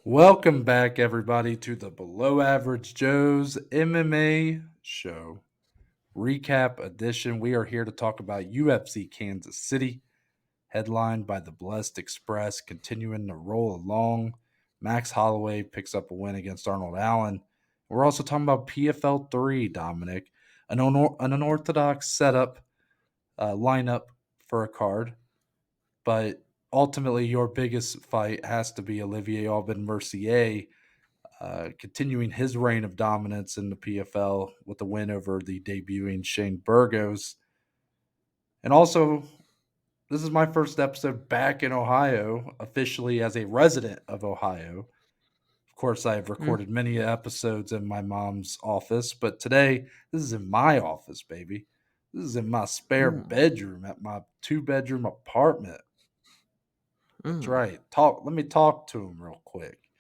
Welcome back, everybody, to the Below Average Joe's MMA show recap edition. We are here to talk about UFC Kansas City, headlined by the Blessed Express, continuing to roll along. Max Holloway picks up a win against Arnold Allen. We're also talking about PFL 3, Dominic, an unorthodox setup lineup for a card, but ultimately your biggest fight has to be Olivier Aubin-Mercier continuing his reign of dominance in the PFL with a win over the debuting Shane Burgos. And also, this is my first episode back in Ohio, officially as a resident of Ohio. Of course, I have Mm. recorded many episodes in my mom's office, but today, this is in my office, baby. This is in my spare Mm. bedroom at my 2-bedroom apartment. That's Mm. right. Let me talk to him real quick.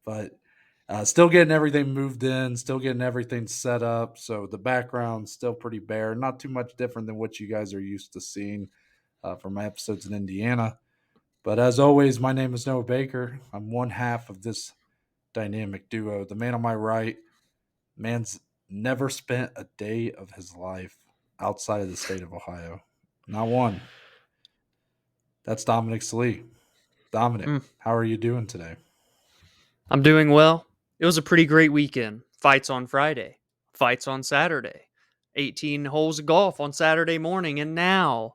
But still getting everything moved in, still getting everything set up. So the background's still pretty bare. Not too much different than what you guys are used to seeing from my episodes in Indiana. But as always, my name is Noah Baker. I'm one half of this dynamic duo. The man on my right, man's never spent a day of his life outside of the state of Ohio. Not one. That's Dominic Slee. Dominic, Mm. how are you doing today? I'm doing well. It was a pretty great weekend. Fights on Friday, fights on Saturday, 18 holes of golf on Saturday morning, and now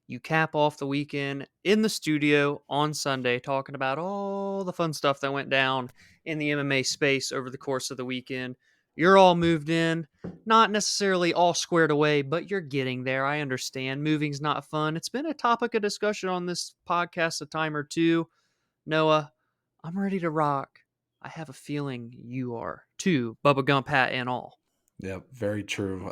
you cap off the weekend in the studio on Sunday talking about all the fun stuff that went down in the MMA space over the course of the weekend. You're all moved in, not necessarily all squared away, but you're getting there. I understand. Moving's not fun. It's been a topic of discussion on this podcast a time or two. Noah, I'm ready to rock. I have a feeling you are too, Bubba Gump hat and all. Yep, very true.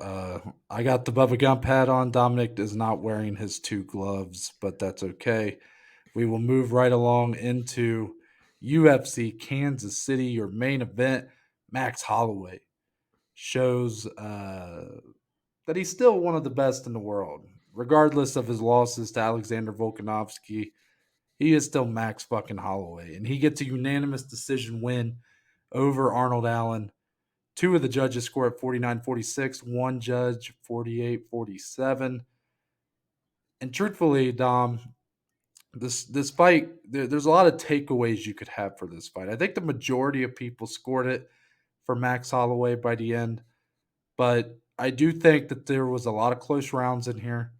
I got the Bubba Gump hat on. Dominic is not wearing his two gloves, but that's okay. We will move right along into UFC Kansas City, your main event. Max Holloway shows that he's still one of the best in the world. Regardless of his losses to Alexander Volkanovski, he is still Max fucking Holloway. And he gets a unanimous decision win over Arnold Allen. Two of the judges score at 49-46, one judge 48-47. And truthfully, Dom, this fight, there's a lot of takeaways you could have for this fight. I think the majority of people scored it for Max Holloway by the end, but I do think that there was a lot of close rounds in here.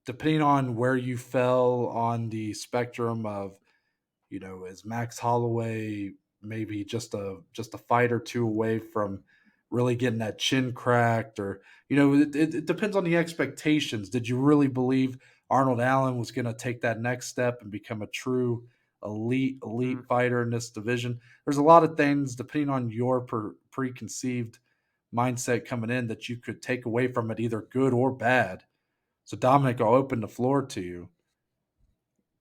Depending on where you fell on the spectrum of, is Max Holloway maybe just a fight or two away from really getting that chin cracked, or it depends on the expectations. Did you really believe Arnold Allen was going to take that next step and become a true elite Mm. fighter in this division? There's a lot of things depending on your preconceived mindset coming in that you could take away from it, either good or bad. So Dominic, I'll open the floor to you.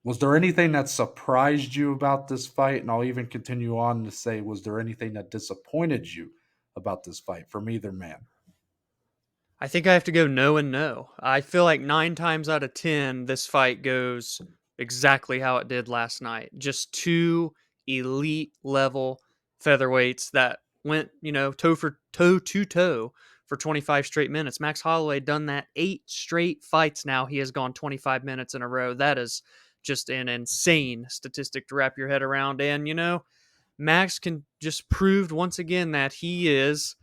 Was there anything that surprised you about this fight? And I'll even continue on to say, was there anything that disappointed you about this fight from either man? I think I have to go no and no. I feel like 9 times out of 10, this fight goes exactly how it did last night. Just two elite level featherweights that went, toe for toe to toe for 25 straight minutes. Max Holloway done that 8 straight fights now. He has gone 25 minutes in a row. That is just an insane statistic to wrap your head around. And, Max can just proved once again that he is,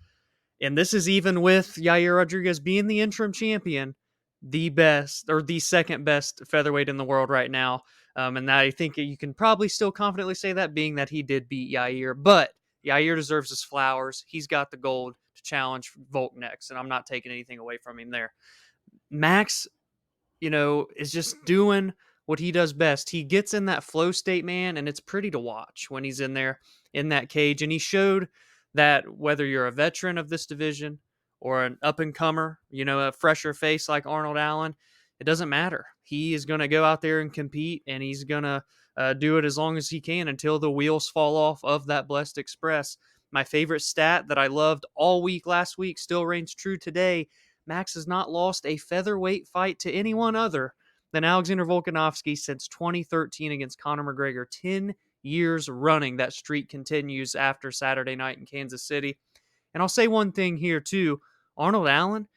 and this is even with Yair Rodriguez being the interim champion, the best or the second best featherweight in the world right now. And I think you can probably still confidently say that, being that he did beat Yair. But Yair deserves his flowers. He's got the gold to challenge Volk next, and I'm not taking anything away from him there. Max, is just doing what he does best. He gets in that flow state, man, and it's pretty to watch when he's in there in that cage. And he showed that whether you're a veteran of this division or an up and comer, a fresher face like Arnold Allen, it doesn't matter. He is going to go out there and compete, and he's going to do it as long as he can until the wheels fall off of that Blessed Express. My favorite stat that I loved all week last week still reigns true today. Max has not lost a featherweight fight to anyone other than Alexander Volkanovski since 2013 against Conor McGregor, 10 years running. That streak continues after Saturday night in Kansas City. And I'll say one thing here, too. Arnold Allen,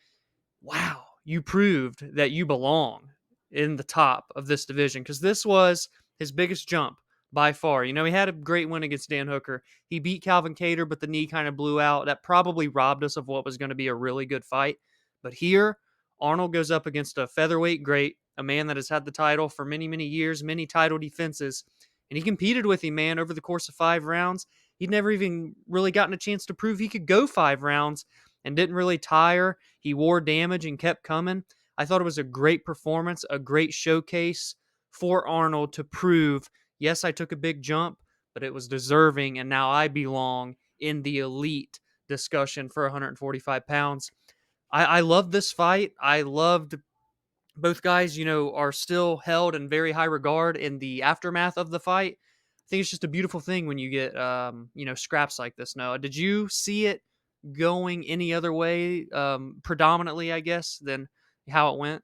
wow, you proved that you belong in the top of this division because this was his biggest jump by far. You know, he had a great win against Dan Hooker. He beat Calvin Kattar, but the knee kind of blew out. That probably robbed us of what was going to be a really good fight. But here, Arnold goes up against a featherweight great, a man that has had the title for many, many years, many title defenses. And he competed with him, man, over the course of 5 rounds. He'd never even really gotten a chance to prove he could go 5 rounds and didn't really tire. He wore damage and kept coming. I thought it was a great performance, a great showcase for Arnold to prove, yes, I took a big jump, but it was deserving, and now I belong in the elite discussion for 145 pounds. I loved this fight. I loved both guys, are still held in very high regard in the aftermath of the fight. I think it's just a beautiful thing when you get, scraps like this. Noah, did you see it going any other way, predominantly, I guess, than how it went?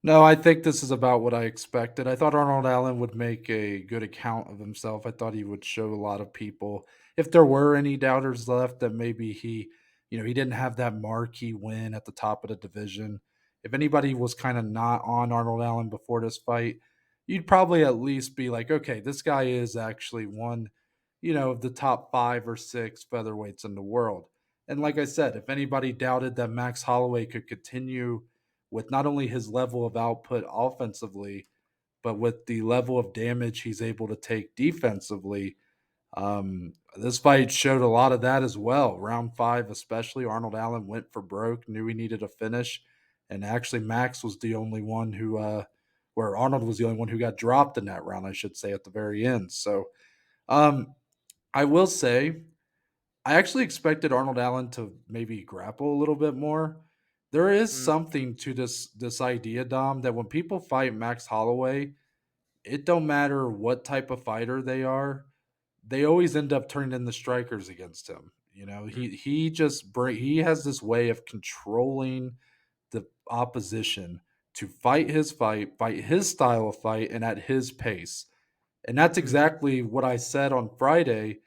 No, I think this is about what I expected. I thought Arnold Allen would make a good account of himself. I thought he would show a lot of people, if there were any doubters left, that maybe he didn't have that marquee win at the top of the division. If anybody was kind of not on Arnold Allen before this fight, you'd probably at least be like, okay, this guy is actually one, of the top 5 or 6 featherweights in the world. And like I said, if anybody doubted that Max Holloway could continue with not only his level of output offensively, but with the level of damage he's able to take defensively. This fight showed a lot of that as well. Round 5, especially, Arnold Allen went for broke, knew he needed a finish, and actually Max was the only one where Arnold was the only one who got dropped in that round, I should say, at the very end. So, um, I will say I actually expected Arnold Allen to maybe grapple a little bit more. There is Mm, something to this idea, Dom, that when people fight Max Holloway, it don't matter what type of fighter they are, they always end up turning in the strikers against him. mm, He has this way of controlling the opposition to fight his style of fight, and at his pace. And that's mm, exactly what I said on Friday,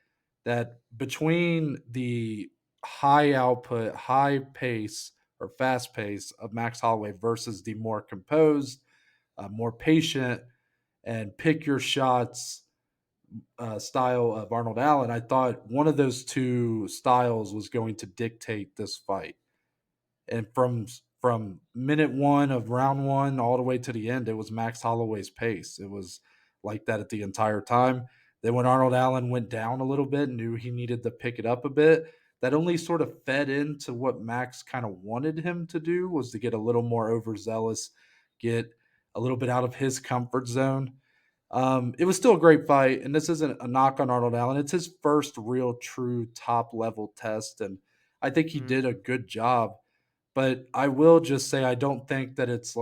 that between the high output, high pace or fast pace of Max Holloway versus the more composed, more patient, and pick your shots style of Arnold Allen, I thought one of those two styles was going to dictate this fight. And from minute 1 of round 1 all the way to the end, it was Max Holloway's pace. It was like that at the entire time. Then when Arnold Allen went down a little bit, knew he needed to pick it up a bit, that only sort of fed into what Max kind of wanted him to do, was to get a little more overzealous, get a little bit out of his comfort zone. It was still a great fight, and this isn't a knock on Arnold Allen. It's his first real, true top level test, and I think he mm, did a good job. But I will just say I don't think that it's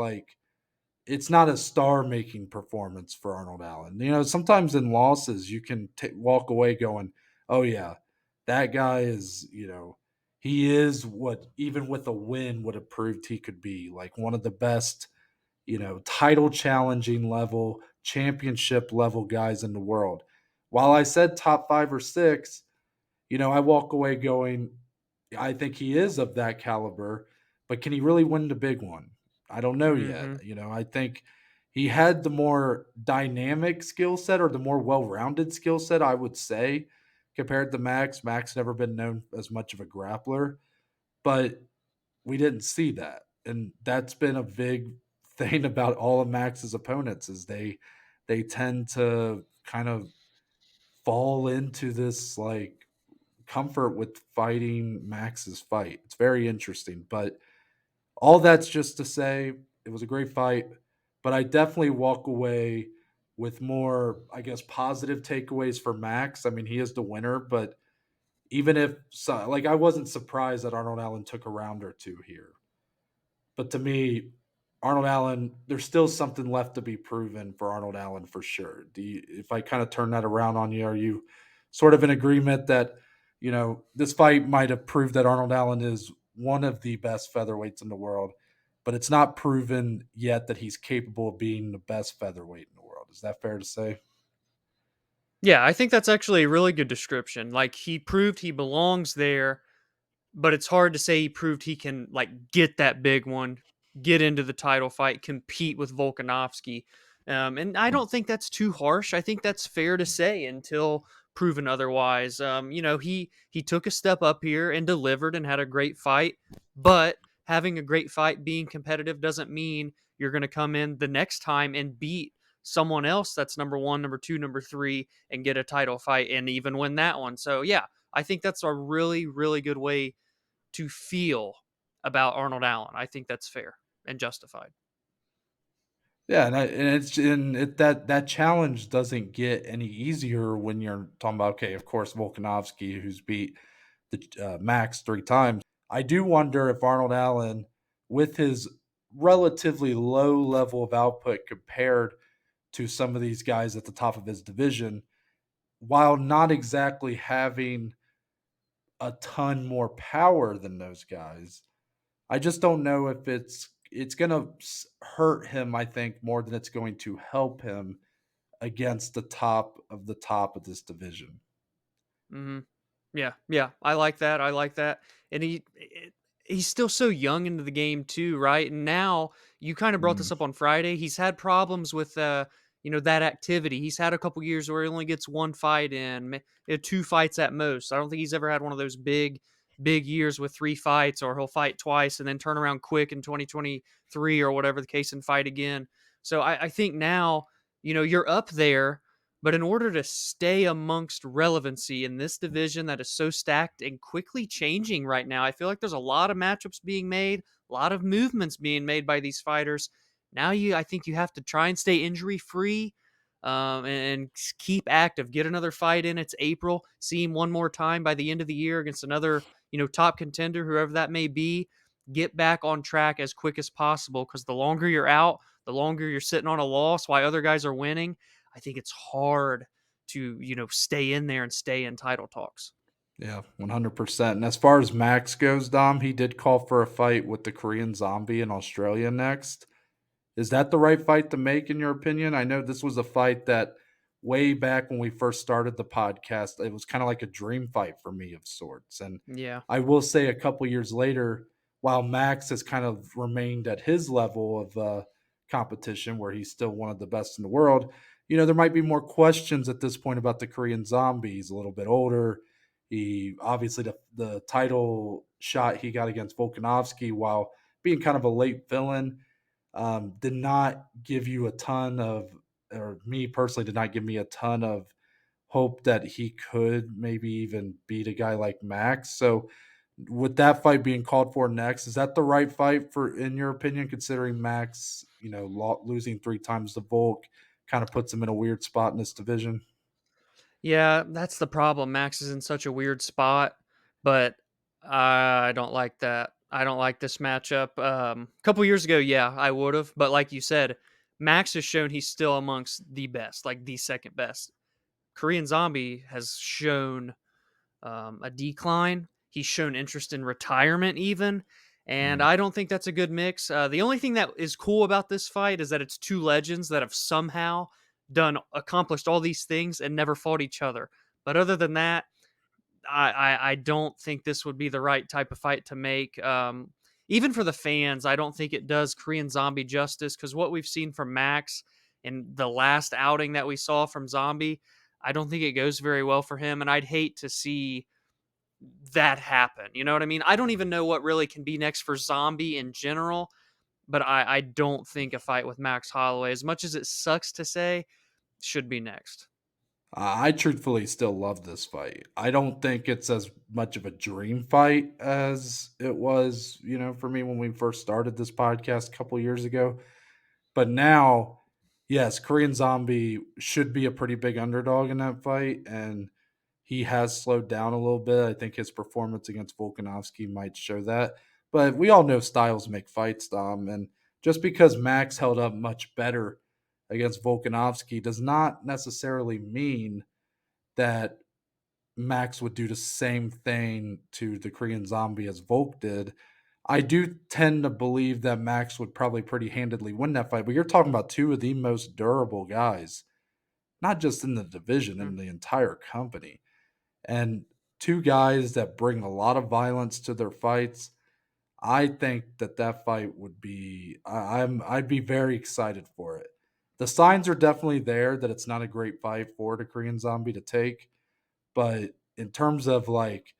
not a star making performance for Arnold Allen. Sometimes in losses you can walk away going, "Oh yeah, that guy is he is what even with a win would have proved he could be, like one of the best title challenging level, championship level guys in the world." While I said top 5 or 6, I walk away going, I think he is of that caliber, but can he really win the big one? I don't know yet. mm-hmm, I think he had the more dynamic skill set, or the more well rounded skill set, I would say, compared to Max. Max never been known as much of a grappler, but we didn't see that. And that's been a big thing about all of Max's opponents, is they tend to kind of fall into this like comfort with fighting Max's fight. It's very interesting, but all that's just to say it was a great fight, but I definitely walk away with more, I guess, positive takeaways for Max. I mean, he is the winner, but even if like I wasn't surprised that Arnold Allen took a round or two here. But to me, Arnold Allen, there's still something left to be proven for Arnold Allen for sure. If I kind of turn that around on you, are you sort of in agreement that, this fight might have proved that Arnold Allen is one of the best featherweights in the world, but it's not proven yet that he's capable of being the best featherweight in the world? Is that fair to say? Yeah, I think that's actually a really good description. Like, he proved he belongs there, but it's hard to say he proved he can like get that big one, get into the title fight, compete with Volkanovski. And I don't think that's too harsh. I think that's fair to say until proven otherwise. He took a step up here and delivered and had a great fight, but having a great fight, being competitive doesn't mean you're going to come in the next time and beat someone else that's number one, number two, number three, and get a title fight and even win that one. So yeah, I think that's a really, really good way to feel about Arnold Allen. I think that's fair and justified. Yeah, and it's and it that challenge doesn't get any easier when you're talking about, okay, of course Volkanovski, who's beat the Max 3 times. I do wonder if Arnold Allen, with his relatively low level of output compared to some of these guys at the top of his division, while not exactly having a ton more power than those guys, I just don't know if it's going to hurt him, I think, more than it's going to help him against the top of this division. Hmm. Yeah, yeah, I like that. I like that. And he's still so young into the game too, right? And now you kind of brought Mm, this up on Friday. He's had problems with that activity. He's had a couple years where he only gets one fight in, two fights at most. I don't think he's ever had one of those big years with three fights, or he'll fight twice and then turn around quick in 2023 or whatever the case and fight again. So I think now, you're up there, but in order to stay amongst relevancy in this division that is so stacked and quickly changing right now, I feel like there's a lot of matchups being made, a lot of movements being made by these fighters. Now I think you have to try and stay injury free, and keep active. Get another fight in. It's April. See him one more time by the end of the year against another, top contender, whoever that may be. Get back on track as quick as possible, because the longer you're out, the longer you're sitting on a loss while other guys are winning. I think it's hard to, stay in there and stay in title talks. yeah, 100%. And as far as Max goes, Dom, he did call for a fight with the Korean Zombie in Australia next. Is that the right fight to make, in your opinion? I know this was a fight that way back when we first started the podcast, it was kind of like a dream fight for me of sorts. And Yeah. I will say a couple years later, while Max has kind of remained at his level of competition, where he's still one of the best in the world, there might be more questions at this point about the Korean Zombie. He's a little bit older. He obviously the title shot he got against Volkanovski, while being kind of a late villain, did not give you a ton of, or me personally, did not give me a ton of hope that he could maybe even beat a guy like Max. So, with that fight being called for next, is that the right fight for, in your opinion, considering Max, losing 3 times to Volk kind of puts him in a weird spot in this division? Yeah, that's the problem. Max is in such a weird spot, but I don't like that. I don't like this matchup. A couple years ago, yeah, I would have, but like you said, Max has shown he's still amongst the best, like the second best. Korean Zombie has shown a decline. He's shown interest in retirement, even. And Mm. I don't think that's a good mix. The only thing that is cool about this fight is that it's two legends that have somehow accomplished all these things and never fought each other. But other than that, I don't think this would be the right type of fight to make. Even for the fans, I don't think it does Korean Zombie justice, because what we've seen from Max in the last outing that we saw from Zombie, I don't think it goes very well for him. And I'd hate to see that happen. You know what I mean? I don't even know what really can be next for Zombie in general, but I don't think a fight with Max Holloway, as much as it sucks to say, should be next. I truthfully still love this fight. I don't think it's as much of a dream fight as it was, for me when we first started this podcast a couple years ago. But now, yes, Korean Zombie should be a pretty big underdog in that fight, and he has slowed down a little bit. I think his performance against Volkanovski might show that. But we all know styles make fights, Dom, and just because Max held up much better against Volkanovski does not necessarily mean that Max would do the same thing to the Korean Zombie as Volk did. I do tend to believe that Max would probably pretty handedly win that fight, but you're talking about two of the most durable guys not just in the division, Mm. in the entire company. And two guys that bring a lot of violence to their fights. I think that that fight would be. I'd be very excited for it. The signs are definitely there that it's not a great fight for the Korean Zombie to take, but in terms of like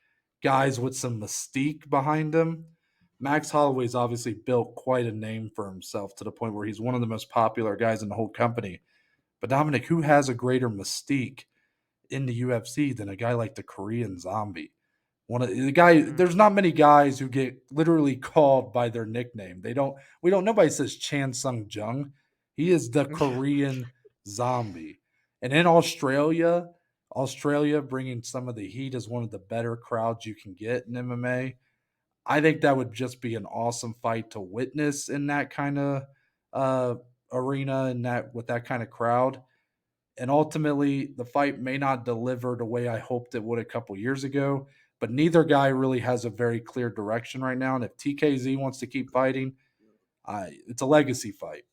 guys with some mystique behind him, Max Holloway's obviously built quite a name for himself to the point where he's one of the most popular guys in the whole company. But Dominic, who has a greater mystique in the UFC than a guy like the Korean Zombie? One of the guy, Mm. there's not many guys who get literally called by their nickname. They don't. We don't. Nobody says Chan Sung Jung. He is the Korean Zombie, and in Australia, Australia bringing some of the heat is one of the better crowds you can get in MMA. I think that would just be an awesome fight to witness in that kind of uh, arena and that with that kind of crowd. And ultimately, the fight may not deliver the way I hoped it would a couple years ago, but neither guy really has a very clear direction right now. And if TKZ wants to keep fighting, it's a legacy fight.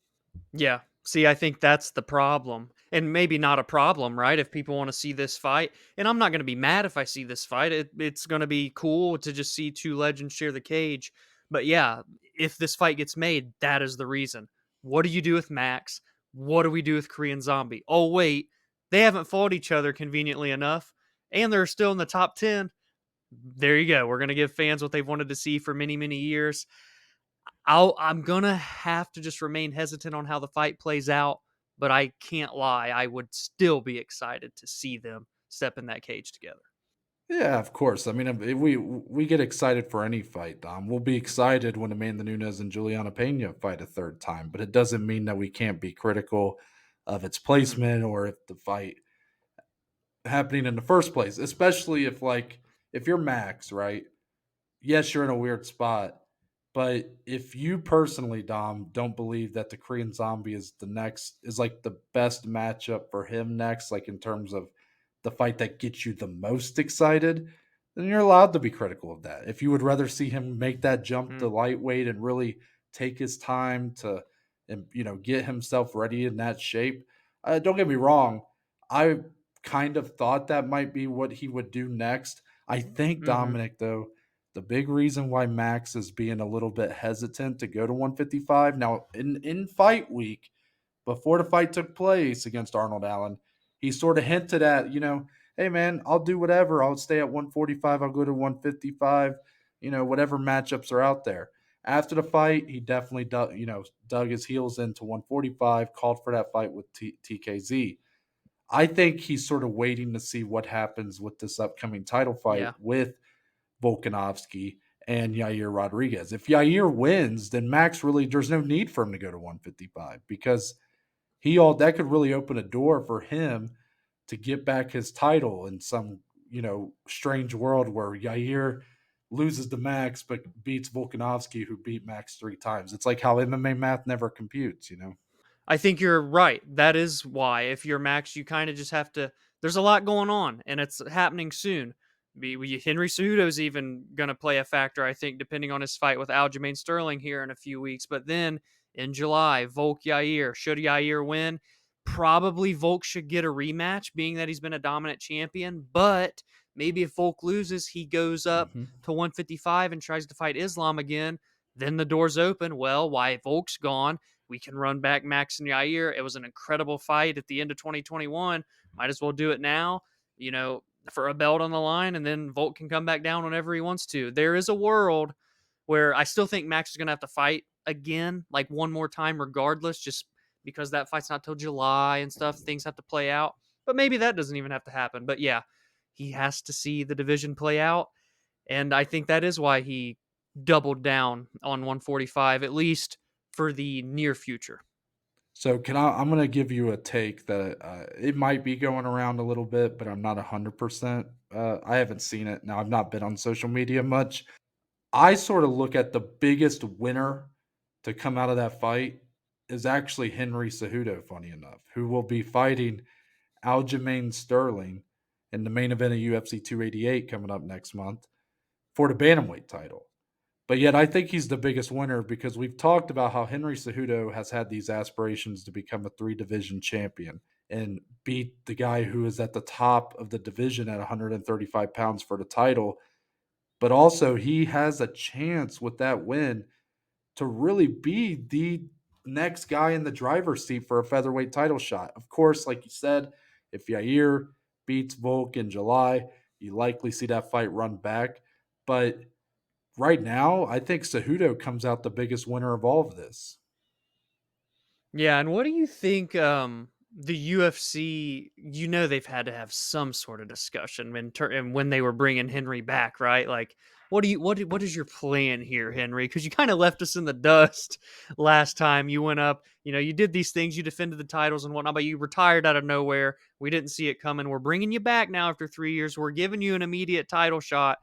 Yeah. See, I think that's the problem. And maybe not a problem, right? If people want to see this fight. And I'm not going to be mad if I see this fight. It's going to be cool to just see two legends share the cage. But yeah, if this fight gets made, that is the reason. What do you do with Max? What do we do with Korean Zombie? Oh, wait. They haven't fought each other conveniently enough. And they're still in the top 10. There you go. We're going to give fans what they've wanted to see for many, many years. I'm gonna have to just remain hesitant on how the fight plays out, but I can't lie, I would still be excited to see them step in that cage together. Yeah, of course. I mean, if we get excited for any fight, Dom. We'll be excited when Amanda Nunes and Juliana Pena fight a third time, but it doesn't mean that we can't be critical of its Mhm, placement or if the fight happening in the first place, especially if you're Max, right? Yes, you're in a weird spot. But if you personally, Dom, don't believe that the Korean Zombie is like the best matchup for him next, like in terms of the fight that gets you the most excited, then you're allowed to be critical of that. If you would rather see him make that jump to mm, lightweight and really take his time to, and get himself ready in that shape, don't get me wrong. I kind of thought that might be what he would do next. I think mhm. Dominic, though, the big reason why Max is being a little bit hesitant to go to 155 now in fight week, before the fight took place against Arnold Allen, he sort of hinted at, hey man, I'll do whatever. I'll stay at 145. I'll go to 155. Whatever matchups are out there. After the fight, he definitely dug his heels into 145, called for that fight with TKZ. I think he's sort of waiting to see what happens with this upcoming title fight Yeah. with Volkanovski and Yair Rodriguez. If Yair wins, then Max really there's no need for him to go to 155 because he all that could really open a door for him to get back his title in some, strange world where Yair loses to Max but beats Volkanovski who beat Max 3 times. It's like how MMA math never computes. I think you're right. That is why, if you're Max, you kind of just have to. There's a lot going on, and it's happening soon. Henry Cejudo's even going to play a factor, I think, depending on his fight with Aljamain Sterling here in a few weeks. But then in July, Volk Yair. Should Yair win? Probably Volk should get a rematch, being that he's been a dominant champion. But maybe if Volk loses, he goes up Mm-hmm. to 155 and tries to fight Islam again. Then the door's open. Well, why Volk's gone? We can run back Max and Yair. It was an incredible fight at the end of 2021. Might as well do it now, you know, for a belt on the line, and then Volk can come back down whenever he wants to. There is a world where I still think Max is going to have to fight again, like one more time, regardless, just because that fight's not till July and stuff. Things have to play out. But maybe that doesn't even have to happen. But yeah, he has to see the division play out. And I think that is why he doubled down on 145, at least for the near future. So I'm going to give you a take that it might be going around a little bit, but I'm not 100%. I haven't seen it. Now, I've not been on social media much. I sort of look at the biggest winner to come out of that fight is actually Henry Cejudo, funny enough, who will be fighting Aljamain Sterling in the main event of UFC 288 coming up next month for the bantamweight title. But yet, I think he's the biggest winner because we've talked about how Henry Cejudo has had these aspirations to become a 3 division champion. and beat the guy who is at the top of the division at 135 pounds for the title. But also, he has a chance with that win to really be the next guy in the driver's seat for a featherweight title shot. Of course, like you said, if Yair beats Volk in July, you likely see that fight run back. But right now, I think Cejudo comes out the biggest winner of all of this. Yeah, and what do you think the UFC, they've had to have some sort of discussion and when they were bringing Henry back, right? Like what is your plan here, Henry? Cuz you kind of left us in the dust last time you went up. You did these things, you defended the titles and whatnot, but you retired out of nowhere. We didn't see it coming. We're bringing you back now after 3 years. We're giving you an immediate title shot.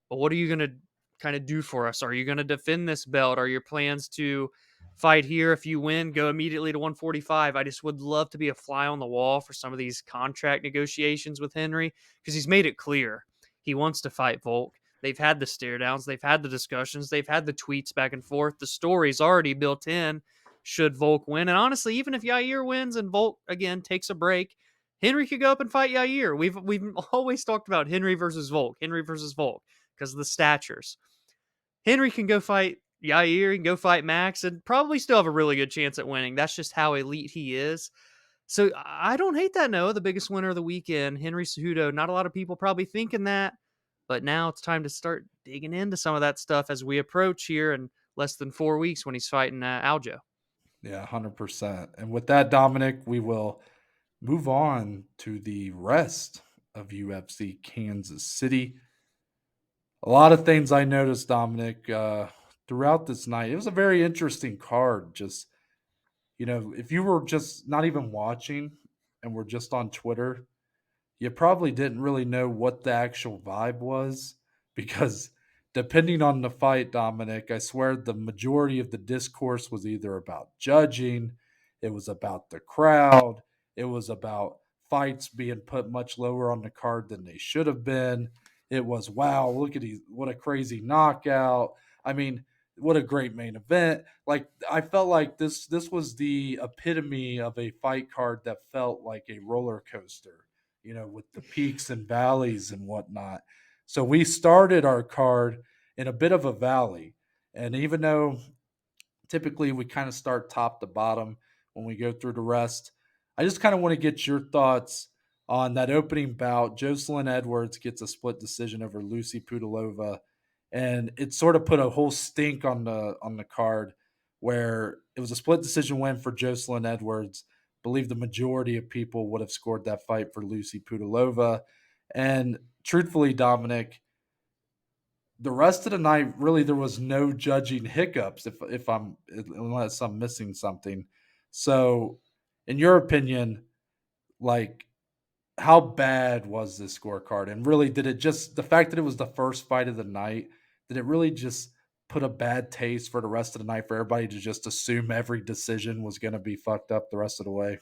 But what are you going to kind of do for us? Are you going to defend this belt? Are your plans to fight here? If you win, go immediately to 145. I just would love to be a fly on the wall for some of these contract negotiations with Henry because he's made it clear he wants to fight Volk. They've had the stare downs, they've had the discussions, they've had the tweets back and forth. The story's already built in should Volk win. And honestly, even if Yair wins and Volk again takes a break, Henry could go up and fight Yair. We've always talked about Henry versus Volk because of the statures. Henry can go fight Yair, he can go fight Max, and probably still have a really good chance at winning. That's just how elite he is. So I don't hate that, Noah. The biggest winner of the weekend, Henry Cejudo. Not a lot of people probably thinking that, but now it's time to start digging into some of that stuff as we approach here in less than 4 weeks when he's fighting Algeo. Yeah, 100%. And with that, Dominic, we will move on to the rest of UFC Kansas City. A lot of things I noticed, Dominic, throughout this night. It was a very interesting card. Just, if you were just not even watching and were just on Twitter, you probably didn't really know what the actual vibe was because depending on the fight, Dominic, I swear the majority of the discourse was either about judging, it was about the crowd, it was about fights being put much lower on the card than they should have been. It was wow, look at these, what a crazy knockout. I mean, what a great main event. Like I felt like this was the epitome of a fight card that felt like a roller coaster, with the peaks and valleys and whatnot. So we started our card in a bit of a valley. And even though typically we kind of start top to bottom when we go through the rest, I just kind of want to get your thoughts on that opening bout. Jocelyn Edwards gets a split decision over Lucy Pudilova, and it sort of put a whole stink on the card where it was a split decision win for Jocelyn Edwards. Believe the majority of people would have scored that fight for Lucy Pudilova. And truthfully, Dominic, the rest of the night, really, there was no judging hiccups. If I'm unless I'm missing something. So, in your opinion, like how bad was this scorecard? And really, did it just the fact that it was the first fight of the night? Did it really just put a bad taste for the rest of the night for everybody to just assume every decision was going to be fucked up the rest of the way?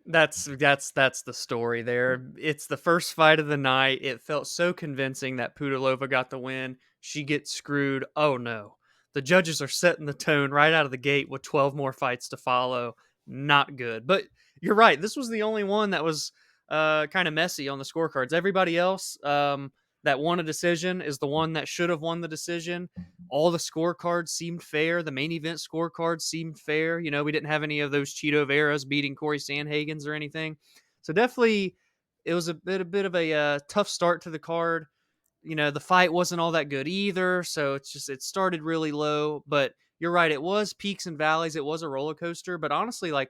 That's the story there. It's the first fight of the night. It felt so convincing that Pudilova got the win. She gets screwed. Oh no. The judges are setting the tone right out of the gate with 12 more fights to follow. Not good. But you're right. This was the only one that was kind of messy on the scorecards. Everybody else that won a decision is the one that should have won the decision. All the scorecards seemed fair. The main event scorecards seemed fair. We didn't have any of those Cheeto Veras beating Corey Sandhagens or anything. So definitely, it was a bit of a tough start to the card. The fight wasn't all that good either. So it started really low. But you're right, it was peaks and valleys. It was a roller coaster. But honestly, like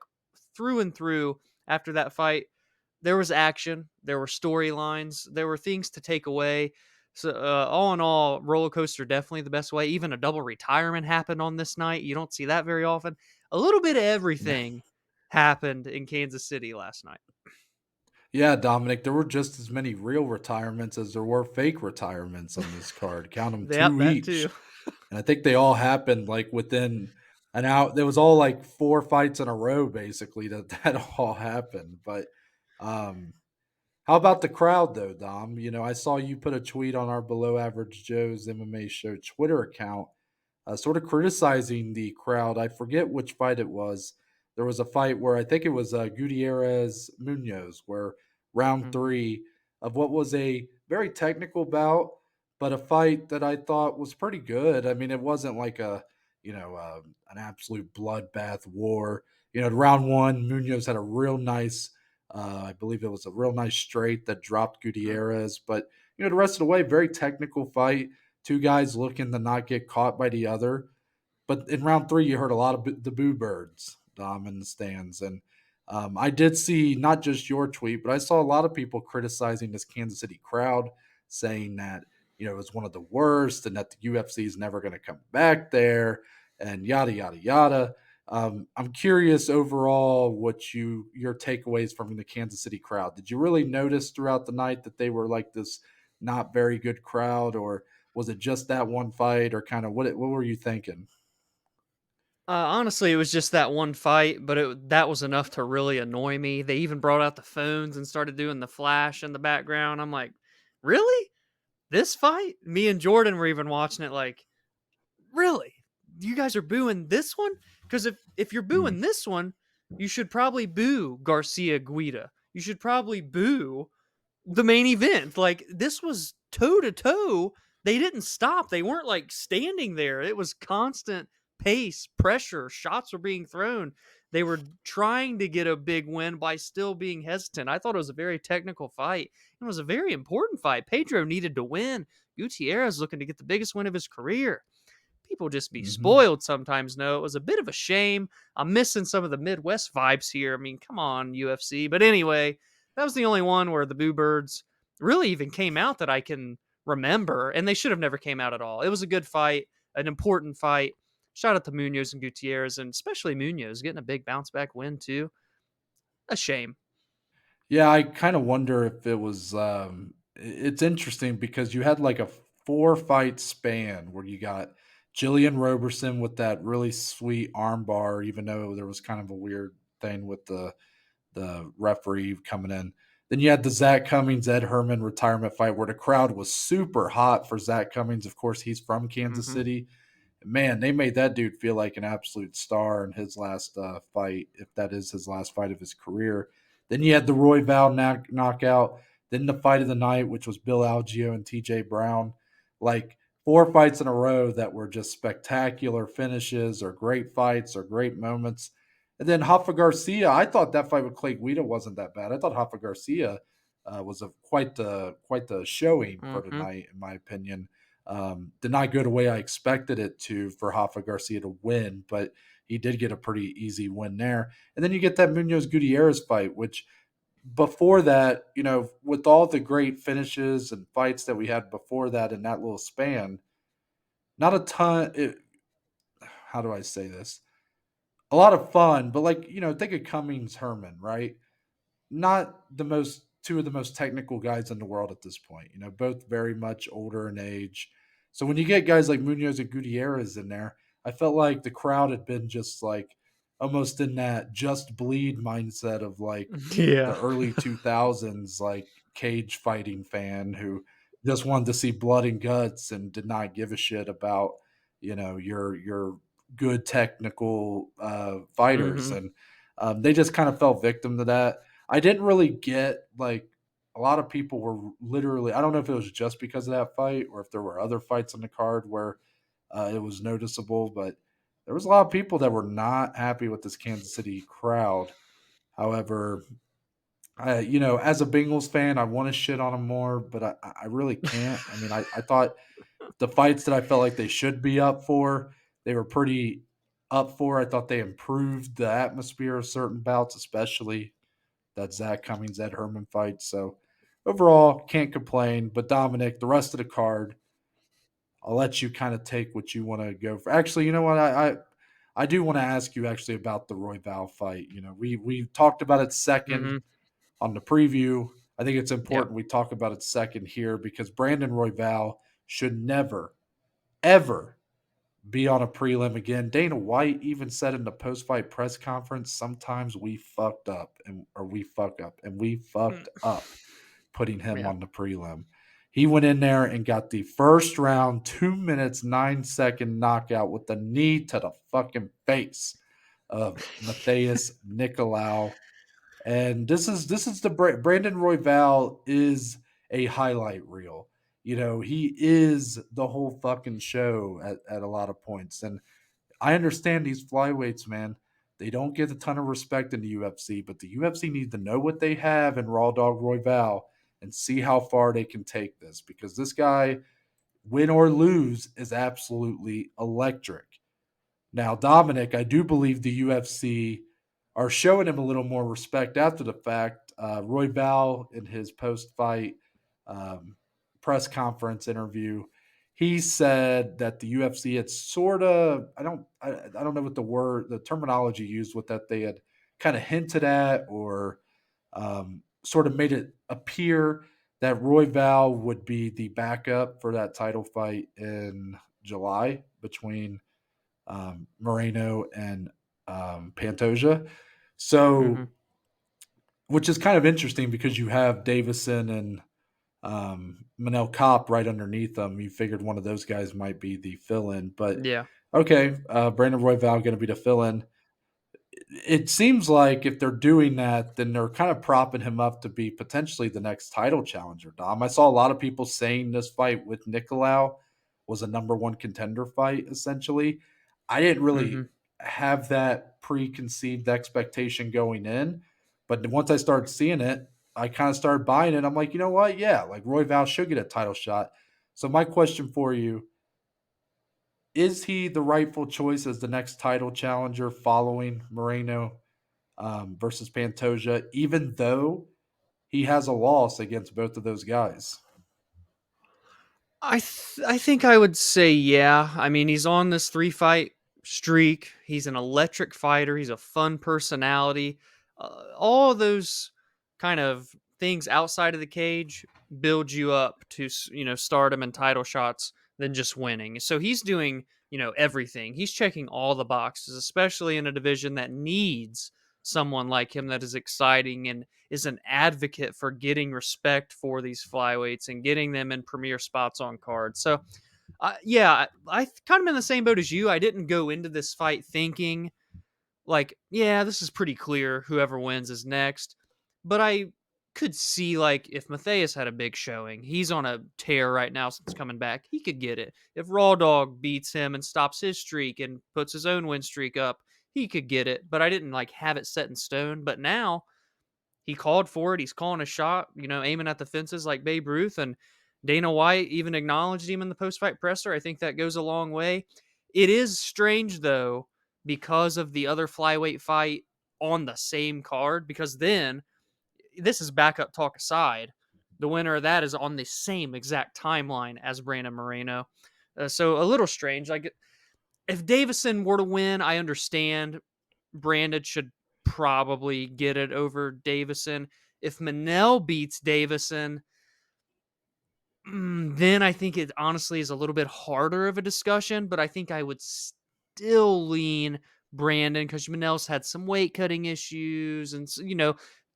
through and through after that fight, there was action, there were storylines, there were things to take away. So, all in all, roller coaster definitely the best way. Even a double retirement happened on this night. You don't see that very often. A little bit of everything happened in Kansas City last night. Yeah, Dominic, there were just as many real retirements as there were fake retirements on this card. Count them, Yep, two that too. each. And I think they all happened like within an hour. There was all like four fights in a row, basically, that all happened. But how about the crowd, though, Dom? I saw you put a tweet on our Below Average Joe's MMA Show Twitter account, sort of criticizing the crowd. I forget which fight it was, there was a fight where I think it was Gutierrez Munoz, where round Mhm. three of what was a very technical bout, but a fight that I thought was pretty good. I mean, it wasn't like an absolute bloodbath war. Round one, Munoz had a real nice, I believe it was a real nice straight that dropped Mhm. Gutierrez, but the rest of the way, very technical fight. Two guys looking to not get caught by the other. But in round three, you heard a lot of the boo birds in the stands. And I did see not just your tweet, but I saw a lot of people criticizing this Kansas City crowd, saying that, it was one of the worst and that the UFC is never going to come back there and yada, yada, yada. I'm curious overall what your takeaways from the Kansas City crowd. Did you really notice throughout the night that they were like this not very good crowd, or was it just that one fight, or kind of what were you thinking? Honestly, it was just that one fight, but that was enough to really annoy me. They even brought out the phones and started doing the flash in the background. I'm like, really? This fight? Me and Jordan were even watching it like, really? You guys are booing this one? Because if you're Mm. booing this one, you should probably boo Garcia Guida. You should probably boo the main event. Like, this was toe to toe. They didn't stop. They weren't like standing there. It was constant pace, pressure, shots were being thrown. They were trying to get a big win by still being hesitant. I thought it was a very technical fight. It was a very important fight. Pedro needed to win. Gutierrez looking to get the biggest win of his career. People just be Mhm. spoiled sometimes. No, it was a bit of a shame. I'm missing some of the Midwest vibes here. I mean, come on, UFC. But anyway, that was the only one where the Boo Birds really even came out that I can remember, and they should have never came out at all. It was a good fight, an important fight. Shout out to Munoz and Gutierrez, and especially Munoz getting a big bounce back win too. A shame. Yeah, I kind of wonder if it was it's interesting because you had like a 4 fight span where you got Jillian Roberson with that really sweet arm bar, even though there was kind of a weird thing with the referee coming in. Then you had the Zak Cummings Ed Herman retirement fight where the crowd was super hot for Zak Cummings. Of course, he's from Kansas Hmm. City. Man, they made that dude feel like an absolute star in his last fight, if that is his last fight of his career. Then you had the Royval knockout. Then the fight of the night, which was Bill Algeo and TJ Brown. Like 4 fights in a row that were just spectacular finishes or great fights or great moments. And then Hoffa Garcia, I thought that fight with Clay Guida wasn't that bad. I thought Hoffa Garcia was quite the showing for Hmm. tonight, in my opinion. Did not go the way I expected it to for Hoffa Garcia to win, but he did get a pretty easy win there. And then you get that Munoz Gutierrez fight, which before that, with all the great finishes and fights that we had before that in that little span, not a ton. How do I say this? A lot of fun, but like, think of Cummings Herman, right? Not the most two of the most technical guys in the world at this point. Both very much older in age. So when you get guys like Munoz and Gutierrez in there, I felt like the crowd had been just like almost in that just bleed mindset of like Yeah. the early 2000s, like cage fighting fan who just wanted to see blood and guts and did not give a shit about your good technical fighters. Hmm. And they just kind of fell victim to that. I didn't really get like a lot of people were literally. I don't know if it was just because of that fight or if there were other fights on the card where it was noticeable, but there was a lot of people that were not happy with this Kansas City crowd. However, as a Bengals fan, I want to shit on them more, but I really can't. I mean, I thought the fights that I felt like they should be up for, they were pretty up for. I thought they improved the atmosphere of certain bouts, especially that Zak Cummings Ed Herman fight. So overall, can't complain. But Dominic, the rest of the card, I'll let you kind of take what you want to go for. Actually, you know what? I do want to ask you actually about the Royval fight. We talked about it second Hmm. on the preview. I think it's Yep. important we talk about it second here because Brandon Royval should never, ever be on a prelim again. Dana White even said in the post-fight press conference, sometimes we fucked up or we fuck up and we Mm. fucked up putting him Yeah. on the prelim. He went in there and got the first round 2 minutes 9-second knockout with the knee to the fucking face of Matheus Nicolau. And this is the Brandon Royval is a highlight reel. He is the whole fucking show at a lot of points. And I understand these flyweights, man. They don't get a ton of respect in the UFC, but the UFC needs to know what they have in Raw Dog Royval and see how far they can take this, because this guy, win or lose, is absolutely electric. Now, Dominic, I do believe the UFC are showing him a little more respect after the fact. Royval, in his post-fight um, press conference interview, he said that the UFC had sort of, I don't know what the terminology used with that, they had kind of hinted at, or sort of made it appear that Royval would be the backup for that title fight in July between Moreno and Pantoja. Hmm. So, which is kind of interesting because you have Davison and Manel Kopp right underneath them. You figured one of those guys might be the fill-in, but Yeah. okay, Brandon Royval going to be the fill-in. It seems like if they're doing that, then they're kind of propping him up to be potentially the next title challenger. Dom, I saw a lot of people saying this fight with Nicolau was a number one contender fight. Essentially, I didn't Hmm. really have that preconceived expectation going in, but once I started seeing it, I kind of started buying it. I'm like, you know what? Yeah, like Royval should get a title shot. So my question for you: is he the rightful choice as the next title challenger following Moreno versus Pantoja, even though he has a loss against both of those guys? I think I would say yeah. I mean, he's on this 3 fight streak. He's an electric fighter. He's a fun personality. All of those kind of things outside of the cage build you up to stardom and title shots than just winning. So he's doing everything. He's checking all the boxes, especially in a division that needs someone like him that is exciting and is an advocate for getting respect for these flyweights and getting them in premier spots on cards. So, yeah, I kind of in the same boat as you. I didn't go into this fight thinking like, yeah, this is pretty clear. Whoever wins is next. But I could see like if Matheus had a big showing, he's on a tear right now since coming back. He could get it. If Raw Dog beats him and stops his streak and puts his own win streak up, he could get it. But I didn't like have it set in stone. But now he called for it. He's calling a shot, aiming at the fences like Babe Ruth. And Dana White even acknowledged him in the post fight presser. I think that goes a long way. It is strange, though, because of the other flyweight fight on the same card, because then this is backup talk aside. The winner of that is on the same exact timeline as Brandon Moreno. So a little strange. Like if Davison were to win, I understand Brandon should probably get it over Davison. If Manel beats Davison, then I think it honestly is a little bit harder of a discussion, but I think I would still lean Brandon because Manel's had some weight cutting issues and,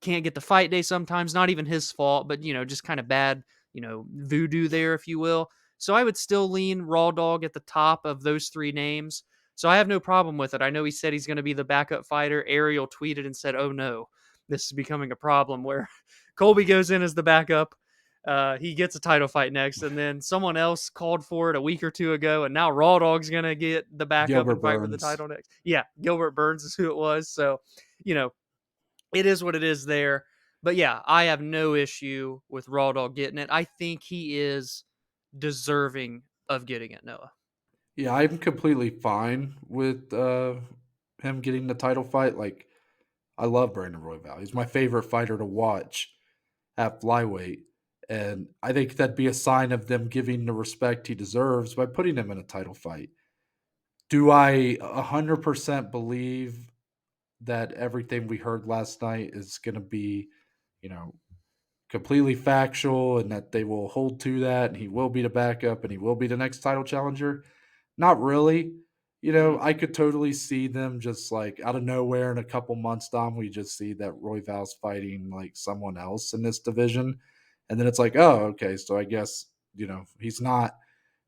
can't get the fight day sometimes. Not even his fault, but, just kind of bad, voodoo there, if you will. So I would still lean Raw Dog at the top of those three names. So I have no problem with it. I know he said he's going to be the backup fighter. Ariel tweeted and said, "Oh no, this is becoming a problem where Colby goes in as the backup. He gets a title fight next, and then someone else called for it a week or two ago, and now Raw Dog's gonna get the backup Gilbert and fight for the Burns. title next. Yeah, Gilbert Burns is who it was. So, you know, it is what it is there. But yeah, I have no issue with Raw Dog getting it. I think he is deserving of getting it, Noah. Yeah, I'm completely fine with him getting the title fight. Like, I love Brandon Royval. He's my favorite fighter to watch at flyweight. And I think that'd be a sign of them giving the respect he deserves by putting him in a title fight. Do I 100% believe that everything we heard last night is going to be, you know, completely factual and that they will hold to that and he will be the backup and he will be the next title challenger? Not really. Mm, I could totally see them just like out of nowhere in a couple months, Dom, we just see that Royval's fighting like someone else in this division. And then it's like, oh, okay. So I guess, he's not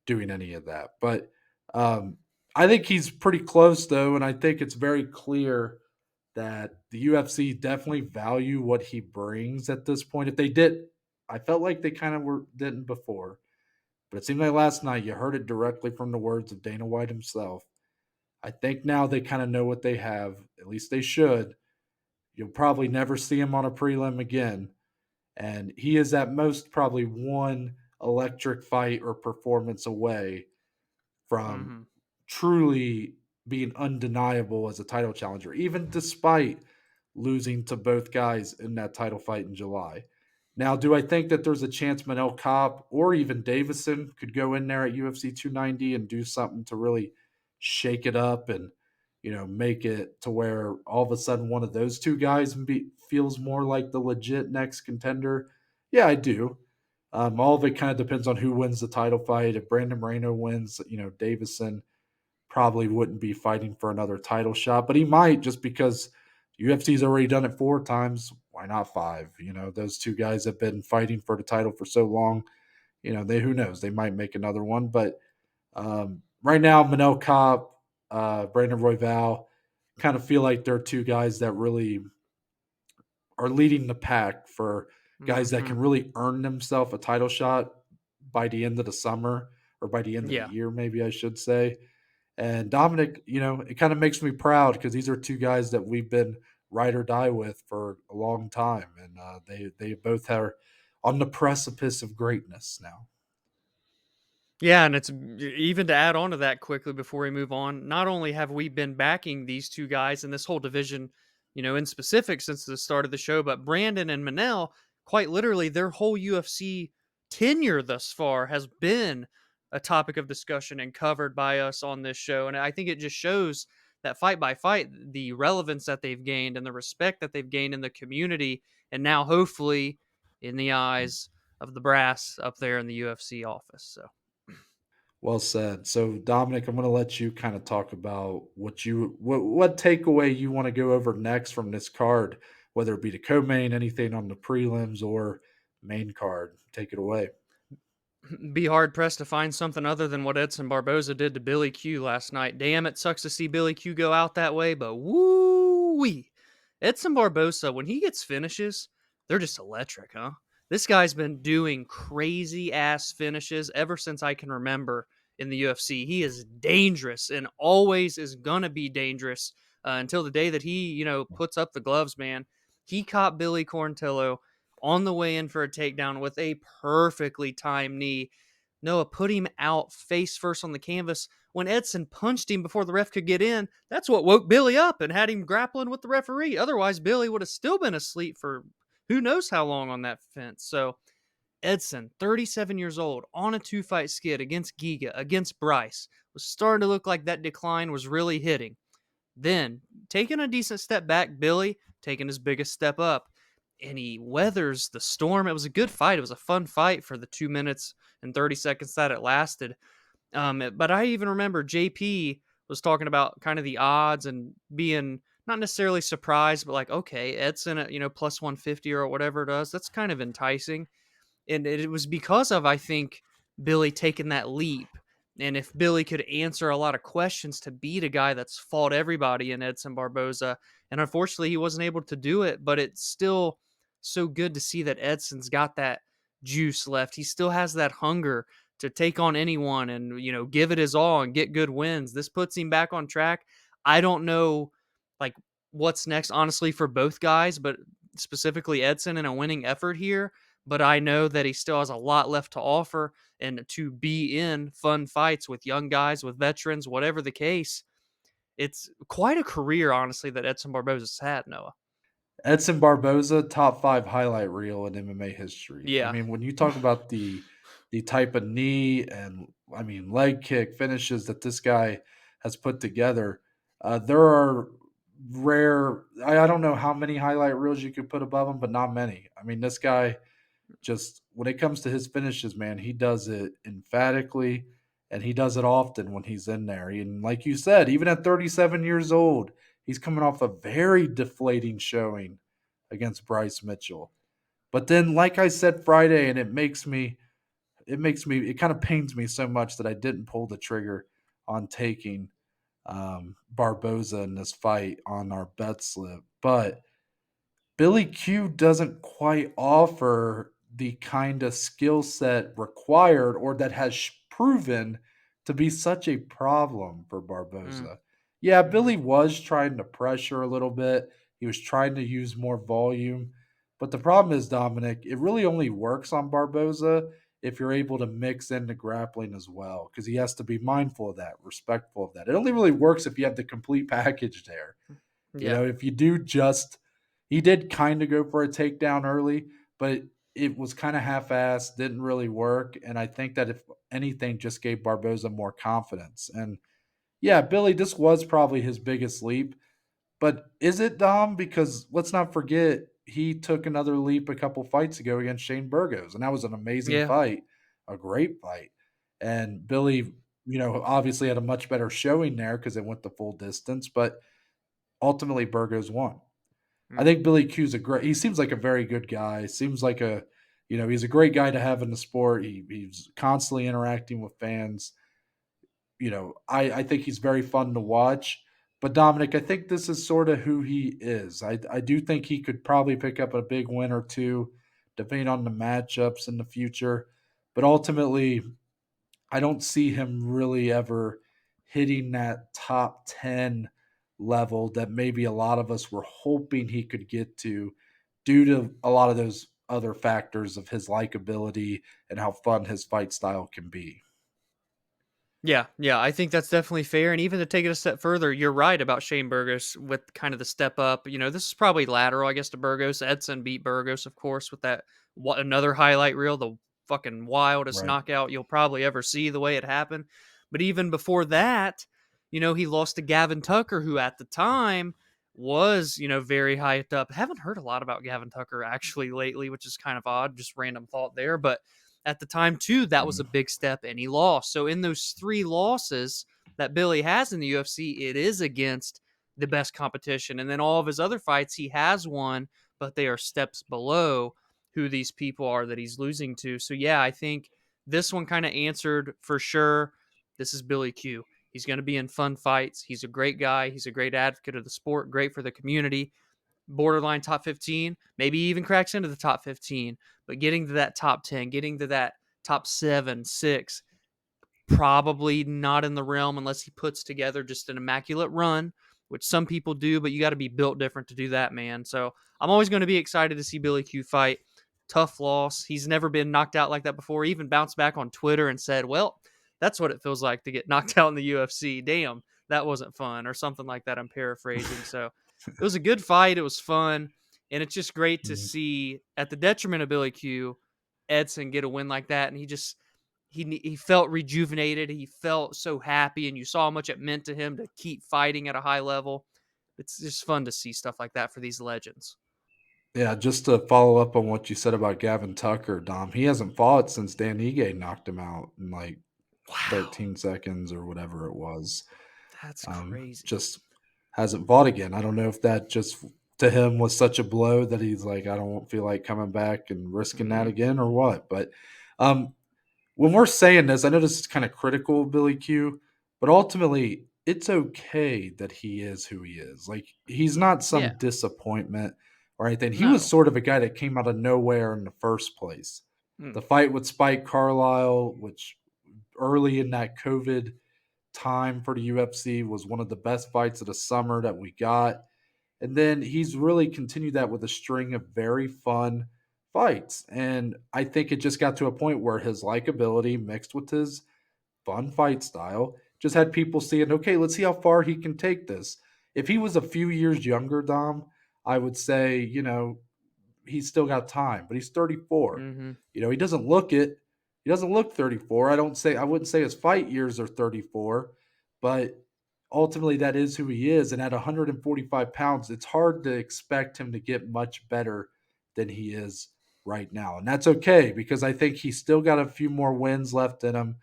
doing any of that. But um, I think he's pretty close though, and I think it's very clear that the UFC definitely value what he brings at this point. If they did, I felt like they kind of were didn't before, but it seemed like last night you heard it directly from the words of Dana White himself. I think now they kind of know what they have. At least they should. You'll probably never see him on a prelim again, and he is at most probably one electric fight or performance away from Hmm. truly being undeniable as a title challenger, even despite losing to both guys in that title fight in July. Now, do I think that there's a chance Manel Cobb or even Davison could go in there at UFC 290 and do something to really shake it up and make it to where all of a sudden one of those two guys feels more like the legit next contender? Yeah, I do. All of it kind of depends on who wins the title fight. If Brandon Moreno wins, Davison probably wouldn't be fighting for another title shot, but he might just because UFC's already done it 4 times. Why not five? Those two guys have been fighting for the title for so long. They who knows? They might make another one, but right now, Manel Kopp, Brandon Royval, kind of feel like they're two guys that really are leading the pack for guys that Hmm. can really earn themselves a title shot by the end of the summer or by the end of the Yeah. year, maybe I should say. And Dominic, it kind of makes me proud because these are two guys that we've been ride or die with for a long time, and they both are on the precipice of greatness now. Yeah, and it's even to add on to that quickly before we move on. Not only have we been backing these two guys in this whole division, in specific since the start of the show, but Brandon and Manel, quite literally, their whole UFC tenure thus far has been a topic of discussion and covered by us on this show. And I think it just shows that fight by fight, the relevance that they've gained and the respect that they've gained in the community, and now hopefully in the eyes of the brass up there in the UFC office. So. Well said. So Dominic, I'm going to let you kind of talk about what takeaway you want to go over next from this card, whether it be the co-main, anything on the prelims or main card. Take it away. Be hard pressed to find something other than what Edson Barboza did to Billy Q last night. Damn, it sucks to see Billy Q go out that way, but woo wee. Edson Barboza, when he gets finishes, they're just electric, huh? This guy's been doing crazy ass finishes ever since I can remember in the UFC. He is dangerous and always is gonna be dangerous until the day that he, puts up the gloves, man. He caught Billy Quarantillo on the way in for a takedown with a perfectly timed knee. Noah put him out face first on the canvas. When Edson punched him before the ref could get in, that's what woke Billy up and had him grappling with the referee. Otherwise, Billy would have still been asleep for who knows how long on that fence. So, Edson, 37 years old, on a 2-fight skid against Giga, against Bryce, was starting to look like that decline was really hitting. Then, taking a decent step back, Billy taking his biggest step up. And he weathers the storm. It was a good fight. It was a fun fight for the 2 minutes and 30 seconds that it lasted. But I even remember JP was talking about kind of the odds and being not necessarily surprised, but like, okay, Edson at, plus 150 or whatever it is. That's kind of enticing. And it was because of, I think, Billy taking that leap. And if Billy could answer a lot of questions to beat a guy that's fought everybody in Edson Barboza, and unfortunately he wasn't able to do it, but it's still so good to see that Edson's got that juice left. He still has that hunger to take on anyone and give it his all and get good wins. This puts him back on track. I don't know like what's next honestly for both guys, but specifically Edson in a winning effort here, but I know that he still has a lot left to offer and to be in fun fights with young guys, with veterans, whatever the case. It's quite a career, honestly, that Edson Barboza's had, Noah. Edson Barboza, top 5 highlight reel in MMA history. I Yeah. mean, when you talk about the type of knee and leg kick finishes that this guy has put together, there are rare. I don't know how many highlight reels you could put above him, but not many. I mean, this guy just when it comes to his finishes, man, he does it emphatically and he does it often when he's in there. And like you said, even at 37 years old, he's coming off a very deflating showing against Bryce Mitchell. But then, like I said Friday, and it kind of pains me so much that I didn't pull the trigger on taking Barboza in this fight on our bet slip, but Billy Q doesn't quite offer the kind of skill set required or that has proven to be such a problem for Mm, Barboza. Yeah, mhm. Billy was trying to pressure a little bit. He was trying to use more volume. But the problem is, Dominic, it really only works on Barboza if you're able to mix in the grappling as well, because he has to be mindful of that, respectful of that. It only really works if you have the complete package there. You Yeah. know, if you do just he did kind of go for a takedown early, but it was kind of half-assed, didn't really work. And I think that if anything, just gave Barboza more confidence. And yeah, Billy, this was probably his biggest leap. But is it, Dom? Because let's not forget he took another leap a couple fights ago against Shane Burgos, and that was an amazing Yeah. fight, a great fight. And Billy, obviously had a much better showing there because it went the full distance, but ultimately Burgos won. I Mm. think Billy Q's he seems like a very good guy. Seems like he's a great guy to have in the sport. He's constantly interacting with fans. I think he's very fun to watch. But Dominic, I think this is sort of who he is. I do think he could probably pick up a big win or two, depending on the matchups in the future. But ultimately, I don't see him really ever hitting that top 10 level that maybe a lot of us were hoping he could get to due to a lot of those other factors of his likability and how fun his fight style can be. Yeah, yeah, I think that's definitely fair. And even to take it a step further, you're right about Shane Burgos with kind of the step up. This is probably lateral, I guess, to Burgos. Edson beat Burgos, of course, with that another highlight reel, the fucking wildest Right. knockout you'll probably ever see the way it happened. But even before that, he lost to Gavin Tucker, who at the time was, very hyped up. Haven't heard a lot about Gavin Tucker actually lately, which is kind of odd. Just random thought there. But at the time too, that was a Mhm. big step, and he lost. So in those three losses that Billy has in the UFC, it is against the best competition. And then all of his other fights he has won, but they are steps below who these people are that he's losing to. So yeah, I think this one kind of answered for sure. This is Billy Q. He's going to be in fun fights. He's a great guy. He's a great advocate of the sport, great for the community, borderline top 15, maybe even cracks into the top 15, but getting to that top 10, getting to that top 7, 6, probably not in the realm unless he puts together just an immaculate run, which some people do, but you got to be built different to do that, man. So I'm always going to be excited to see Billy Q fight. Tough loss. He's never been knocked out like that before. He even bounced back on Twitter and said, well, that's what it feels like to get knocked out in the UFC. Damn, that wasn't fun, or something like that. I'm paraphrasing. So it was a good fight. It was fun. And it's just great to Mhm. see, at the detriment of Billy Q, Edson get a win like that. And he felt rejuvenated. He felt so happy, and you saw how much it meant to him to keep fighting at a high level. It's just fun to see stuff like that for these legends. Yeah, just to follow up on what you said about Gavin Tucker, Dom, he hasn't fought since Dan Ige knocked him out in like Wow, 13 seconds or whatever it was. that's crazy. Just hasn't fought again. I don't know if that just to him was such a blow that he's like, I don't feel like coming back and risking that Mm-hmm. again or what. But um, when we're saying this, I know this is kind of critical of Billy Q, but ultimately, it's okay that he is who he is. Like, he's not Yeah. some disappointment or anything. He was No. sort of a guy that came out of nowhere in the first place. Mm. The fight with Spike Carlisle, which early in that COVID time for the UFC was one of the best fights of the summer that we got. And then he's really continued that with a string of very fun fights. And I think it just got to a point where his likability mixed with his fun fight style just had people seeing, okay, let's see how far he can take this. If he was a few years younger, Dom, I would say, he's still got time, but he's 34. Mm-hmm. He doesn't look it. He doesn't look 34. I wouldn't say his fight years are 34, but ultimately that is who he is. And at 145 pounds, it's hard to expect him to get much better than he is right now. And that's okay because I think he's still got a few more wins left in him.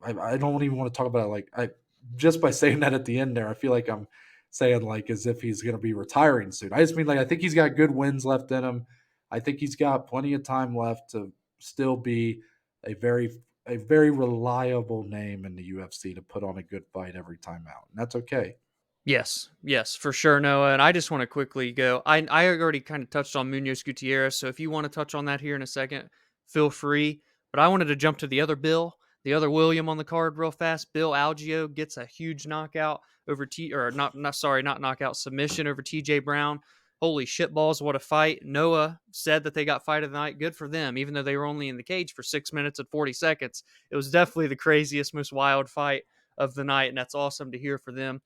I don't even want to talk about it. Like I just by saying that at the end there, I feel like I'm saying like as if he's going to be retiring soon. I just mean like I think he's got good wins left in him. I think he's got plenty of time left to still be a very a very reliable name in the UFC to put on a good fight every time out. And that's okay. Yes, yes, for sure, Noah. And I just want to quickly go. I already kind of touched on Munoz Gutierrez, so if you want to touch on that here in a second, feel free. But I wanted to jump to the other Bill, the other William on the card real fast. Bill Algeo gets a huge knockout over not knockout, submission over TJ Brown. Holy shit balls, what a fight. Noah said that they got fight of the night. Good for them, even though they were only in the cage for 6 minutes and 40 seconds. It was definitely the craziest, most wild fight of the night, and that's awesome to hear for them.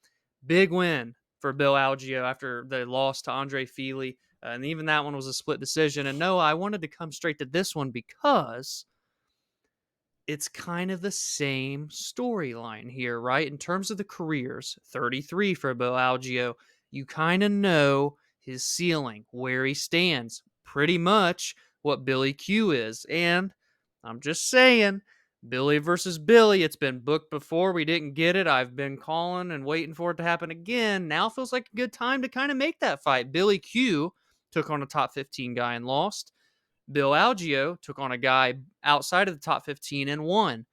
Big win for Bill Algeo after they lost to Andre Feely. And even that one was a split decision. And no, I wanted to come straight to this one because it's kind of the same storyline here, right? In terms of the careers, 33 for Bill Algeo, you kind of know his ceiling, where he stands, pretty much what Billy Q is. And I'm just saying, Billy versus Billy, it's been booked before. We didn't get it. I've been calling and waiting for it to happen again. Now feels like a good time to kind of make that fight. Billy Q took on a top 15 guy and lost. Bill Algeo took on a guy outside of the top 15 and won.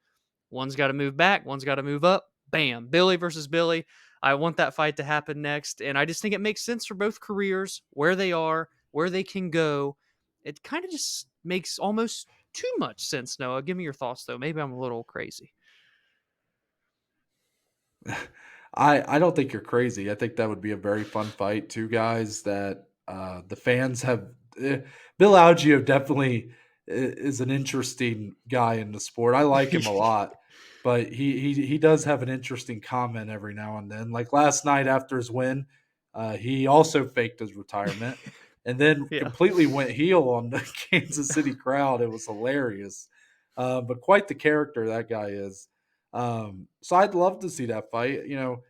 One's got to move back, one's got to move up. Bam. Billy versus Billy. I want that fight to happen next. And I just think it makes sense for both careers, where they are, where they can go. It kind of just makes almost too much sense, Noah. Give me your thoughts, though. Maybe I'm a little crazy. I don't think you're crazy. I think that would be a very fun fight. Two guys that the fans have. eh, Bill Algeo definitely is an interesting guy in the sport. I like him a lot, but he does have an interesting comment every now and then. Like last night after his win, he also faked his retirement and then Yeah. completely went heel on the Kansas City crowd. It was hilarious, but quite the character that guy is. So I'd love to see that fight. You know,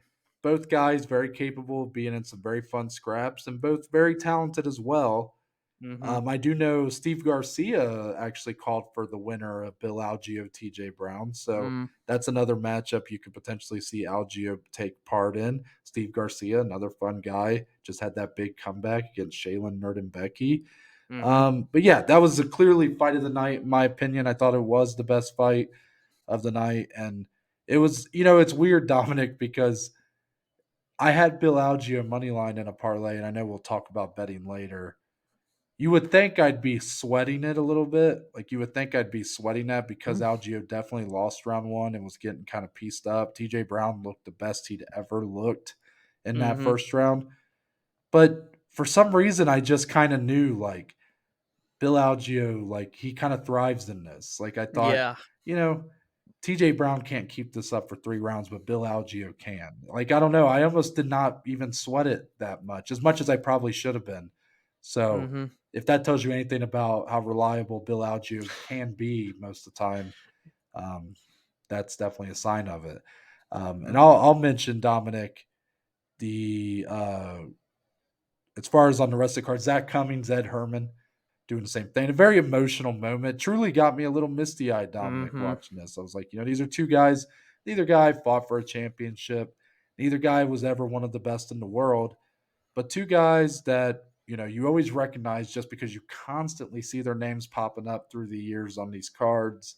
both guys very capable of being in some very fun scraps and both very talented as well. Mm-hmm. I do know Steve Garcia actually called for the winner of Bill Algeo TJ Brown. So Mm, that's another matchup you could potentially see Algeo take part in. Steve Garcia, another fun guy, just had that big comeback against Shaylin Nurdenbecky. mm-hmm. But yeah, that was a clearly fight of the night, in my opinion. I thought it was the best fight of the night. And it was, it's weird, Dominic, because I had Bill Algeo money line in a parlay, and I know we'll talk about betting later. You would think I'd be sweating it a little bit. Like you would think I'd be sweating that because Mm, Algeo definitely lost round one and was getting kind of pieced up. TJ Brown looked the best he'd ever looked in that mm-hmm. first round. But for some reason, I just kind of knew like Bill Algeo, like he kind of thrives in this. Like I thought, Yeah. you know, TJ Brown can't keep this up for 3 rounds, but Bill Algeo can. Like I don't know, I almost did not even sweat it that much as I probably should have been. So Mm-hmm. if that tells you anything about how reliable Bill Algeo can be most of the time, um, that's definitely a sign of it. And I'll mention Dominic the as far as on the rest of the cards, Zach Cummings, Ed Herman doing the same thing. A very emotional moment. Truly got me a little misty eyed, Dominic, Mm-hmm. watching this. I was like, these are two guys. Neither guy fought for a championship. Neither guy was ever one of the best in the world. But two guys that, you always recognize just because you constantly see their names popping up through the years on these cards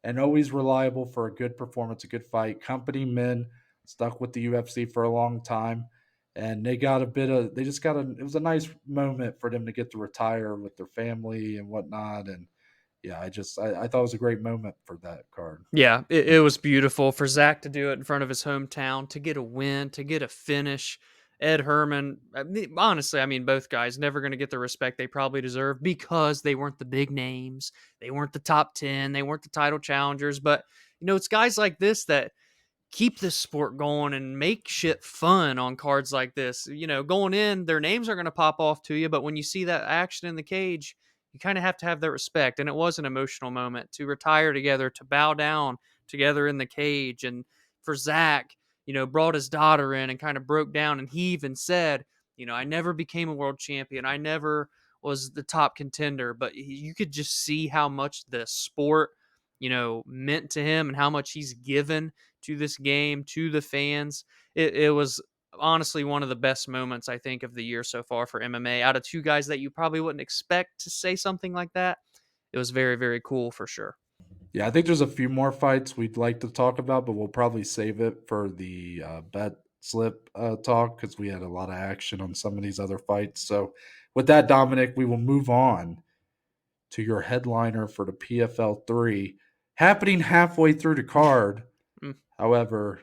and always reliable for a good performance, a good fight. Company men stuck with the UFC for a long time. And they just got it was a nice moment for them to get to retire with their family and whatnot. And yeah, I thought it was a great moment for that card. Yeah, it was beautiful for Zach to do it in front of his hometown, to get a win, to get a finish. Ed Herman, honestly, I mean, both guys never going to get the respect they probably deserve because they weren't the big names. They weren't the top 10. They weren't the title challengers. But, it's guys like this that keep this sport going and make shit fun on cards like this. Going in, their names are going to pop off to you, but when you see that action in the cage, you kind of have to have that respect. And it was an emotional moment to retire together, to bow down together in the cage. And for Zach, brought his daughter in and kind of broke down. And he even said, I never became a world champion. I never was the top contender, but you could just see how much the sport, meant to him and how much he's given to this game, to the fans. It was honestly one of the best moments I think of the year so far for MMA. Out of two guys that you probably wouldn't expect to say something like that, it was very, very cool for sure. Yeah, I think there's a few more fights we'd like to talk about, but we'll probably save it for the bet slip talk because we had a lot of action on some of these other fights. So, with that, Dominic, we will move on to your headliner for the PFL 3, happening halfway through the card. Mm, However,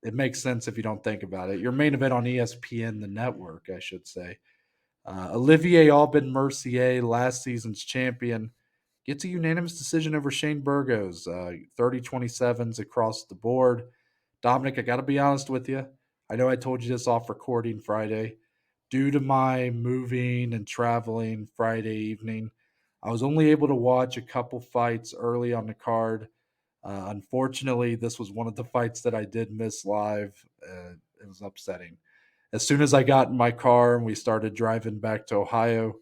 it makes sense if you don't think about it. Your main event on ESPN, the network, I should say. Olivier Aubin-Mercier, last season's champion, gets a unanimous decision over Shane Burgos, 30-27s across the board. Dominic, I got to be honest with you. I know I told you this off recording Friday. Due to my moving and traveling Friday evening, I was only able to watch a couple fights early on the card. Unfortunately, this was one of the fights that I did miss live. It was upsetting. As soon as I got in my car and we started driving back to Ohio,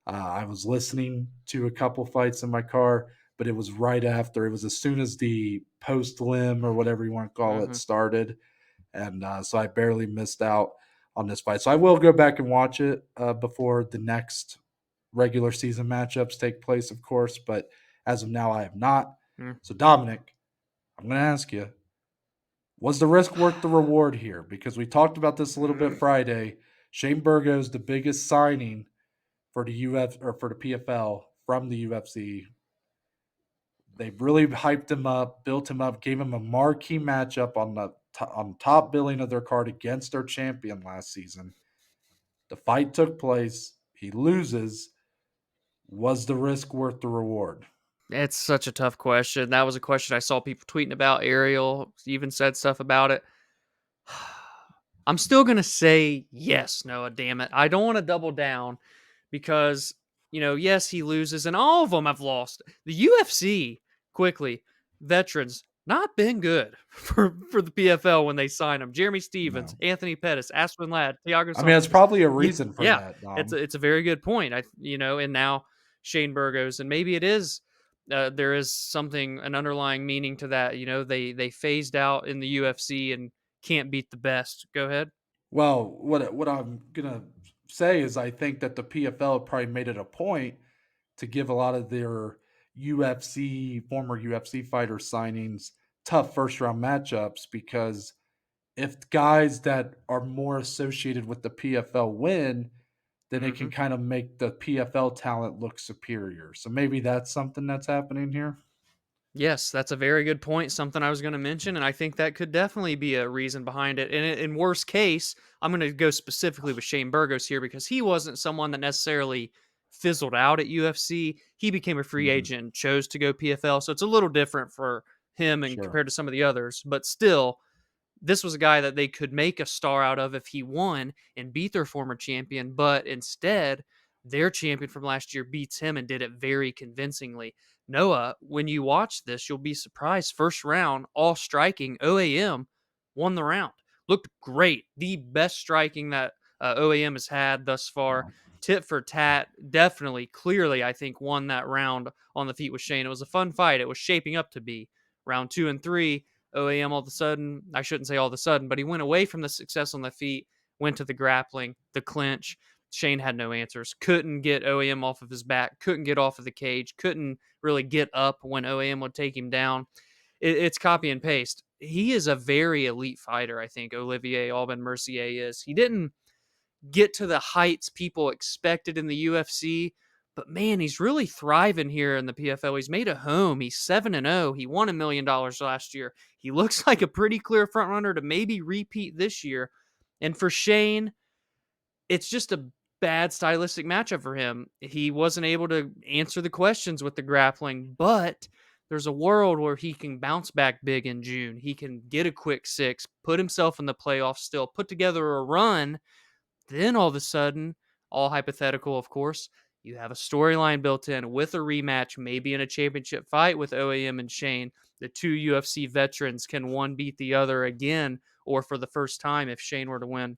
I was listening to a couple fights in my car, but it was right after. It was as soon as the post limb or whatever you want to call it mhm. started, and so I barely missed out on this fight. So I will go back and watch it before the next regular season matchups take place, of course. But as of now, I have not. Mm. So Dominic, I'm going to ask you: was the risk worth the reward here? Because we talked about this a little bit Friday. Shane Burgos, the biggest signing for the UF or for the PFL from the UFC. They really hyped him up, built him up, gave him a marquee matchup on the on top billing of their card against their champion last season. The fight took place. He loses. Was the risk worth the reward? It's such a tough question. That was a question I saw people tweeting about. Ariel even said stuff about it. I'm still going to say yes, Noah, damn it. I don't want to double down because, yes, he loses, and all of them have lost. The UFC, quickly, veterans, not been good for the PFL when they sign them. Jeremy Stevens, No. Anthony Pettis, Aspen Ladd, Thiago I mean, it's Santos. probably a Yeah, reason for yeah, that, it's a, Dom. it's a very good point. And now Shane Burgos, and maybe it is. There is something, an underlying meaning to that. They phased out in the UFC and can't beat the best. Go ahead. Well, what I'm gonna say is I think that the PFL probably made it a point to give a lot of their former UFC fighter signings tough first round matchups because if guys that are more associated with the PFL win, then it Hmm. can kind of make the PFL talent look superior. So maybe that's something that's happening here. Yes, that's a very good point. Something I was going to mention, and I think that could definitely be a reason behind it. And in worst case, I'm going to go specifically with Shane Burgos here because he wasn't someone that necessarily fizzled out at UFC. He became a free Mhm. agent and chose to go PFL, so it's a little different for him and Sure. compared to some of the others. But still, this was a guy that they could make a star out of if he won and beat their former champion, but instead, their champion from last year beats him and did it very convincingly. Noah, when you watch this, you'll be surprised. First round, all striking, OAM won the round. Looked great. The best striking that OAM has had thus far. Wow. Tit for tat, definitely, clearly, I think, won that round on the feet with Shane. It was a fun fight. It was shaping up to be. Round 2 and 3, OAM all of a sudden, I shouldn't say all of a sudden, but he went away from the success on the feet, went to the grappling, the clinch. Shane had no answers. Couldn't get OAM off of his back, couldn't get off of the cage, couldn't really get up when OAM would take him down. It's copy and paste. He is a very elite fighter, I think, Olivier Aubin-Mercier is. He didn't get to the heights people expected in the UFC. But man, he's really thriving here in the PFL. He's made a home. He's 7-0. He won $1 million last year. He looks like a pretty clear front runner to maybe repeat this year. And for Shane, it's just a bad stylistic matchup for him. He wasn't able to answer the questions with the grappling, but there's a world where he can bounce back big in June. He can get a quick six, put himself in the playoffs still, put together a run, then all of a sudden, all hypothetical, of course, you have a storyline built in with a rematch, maybe in a championship fight with OAM and Shane. The two UFC veterans can one beat the other again, or for the first time if Shane were to win.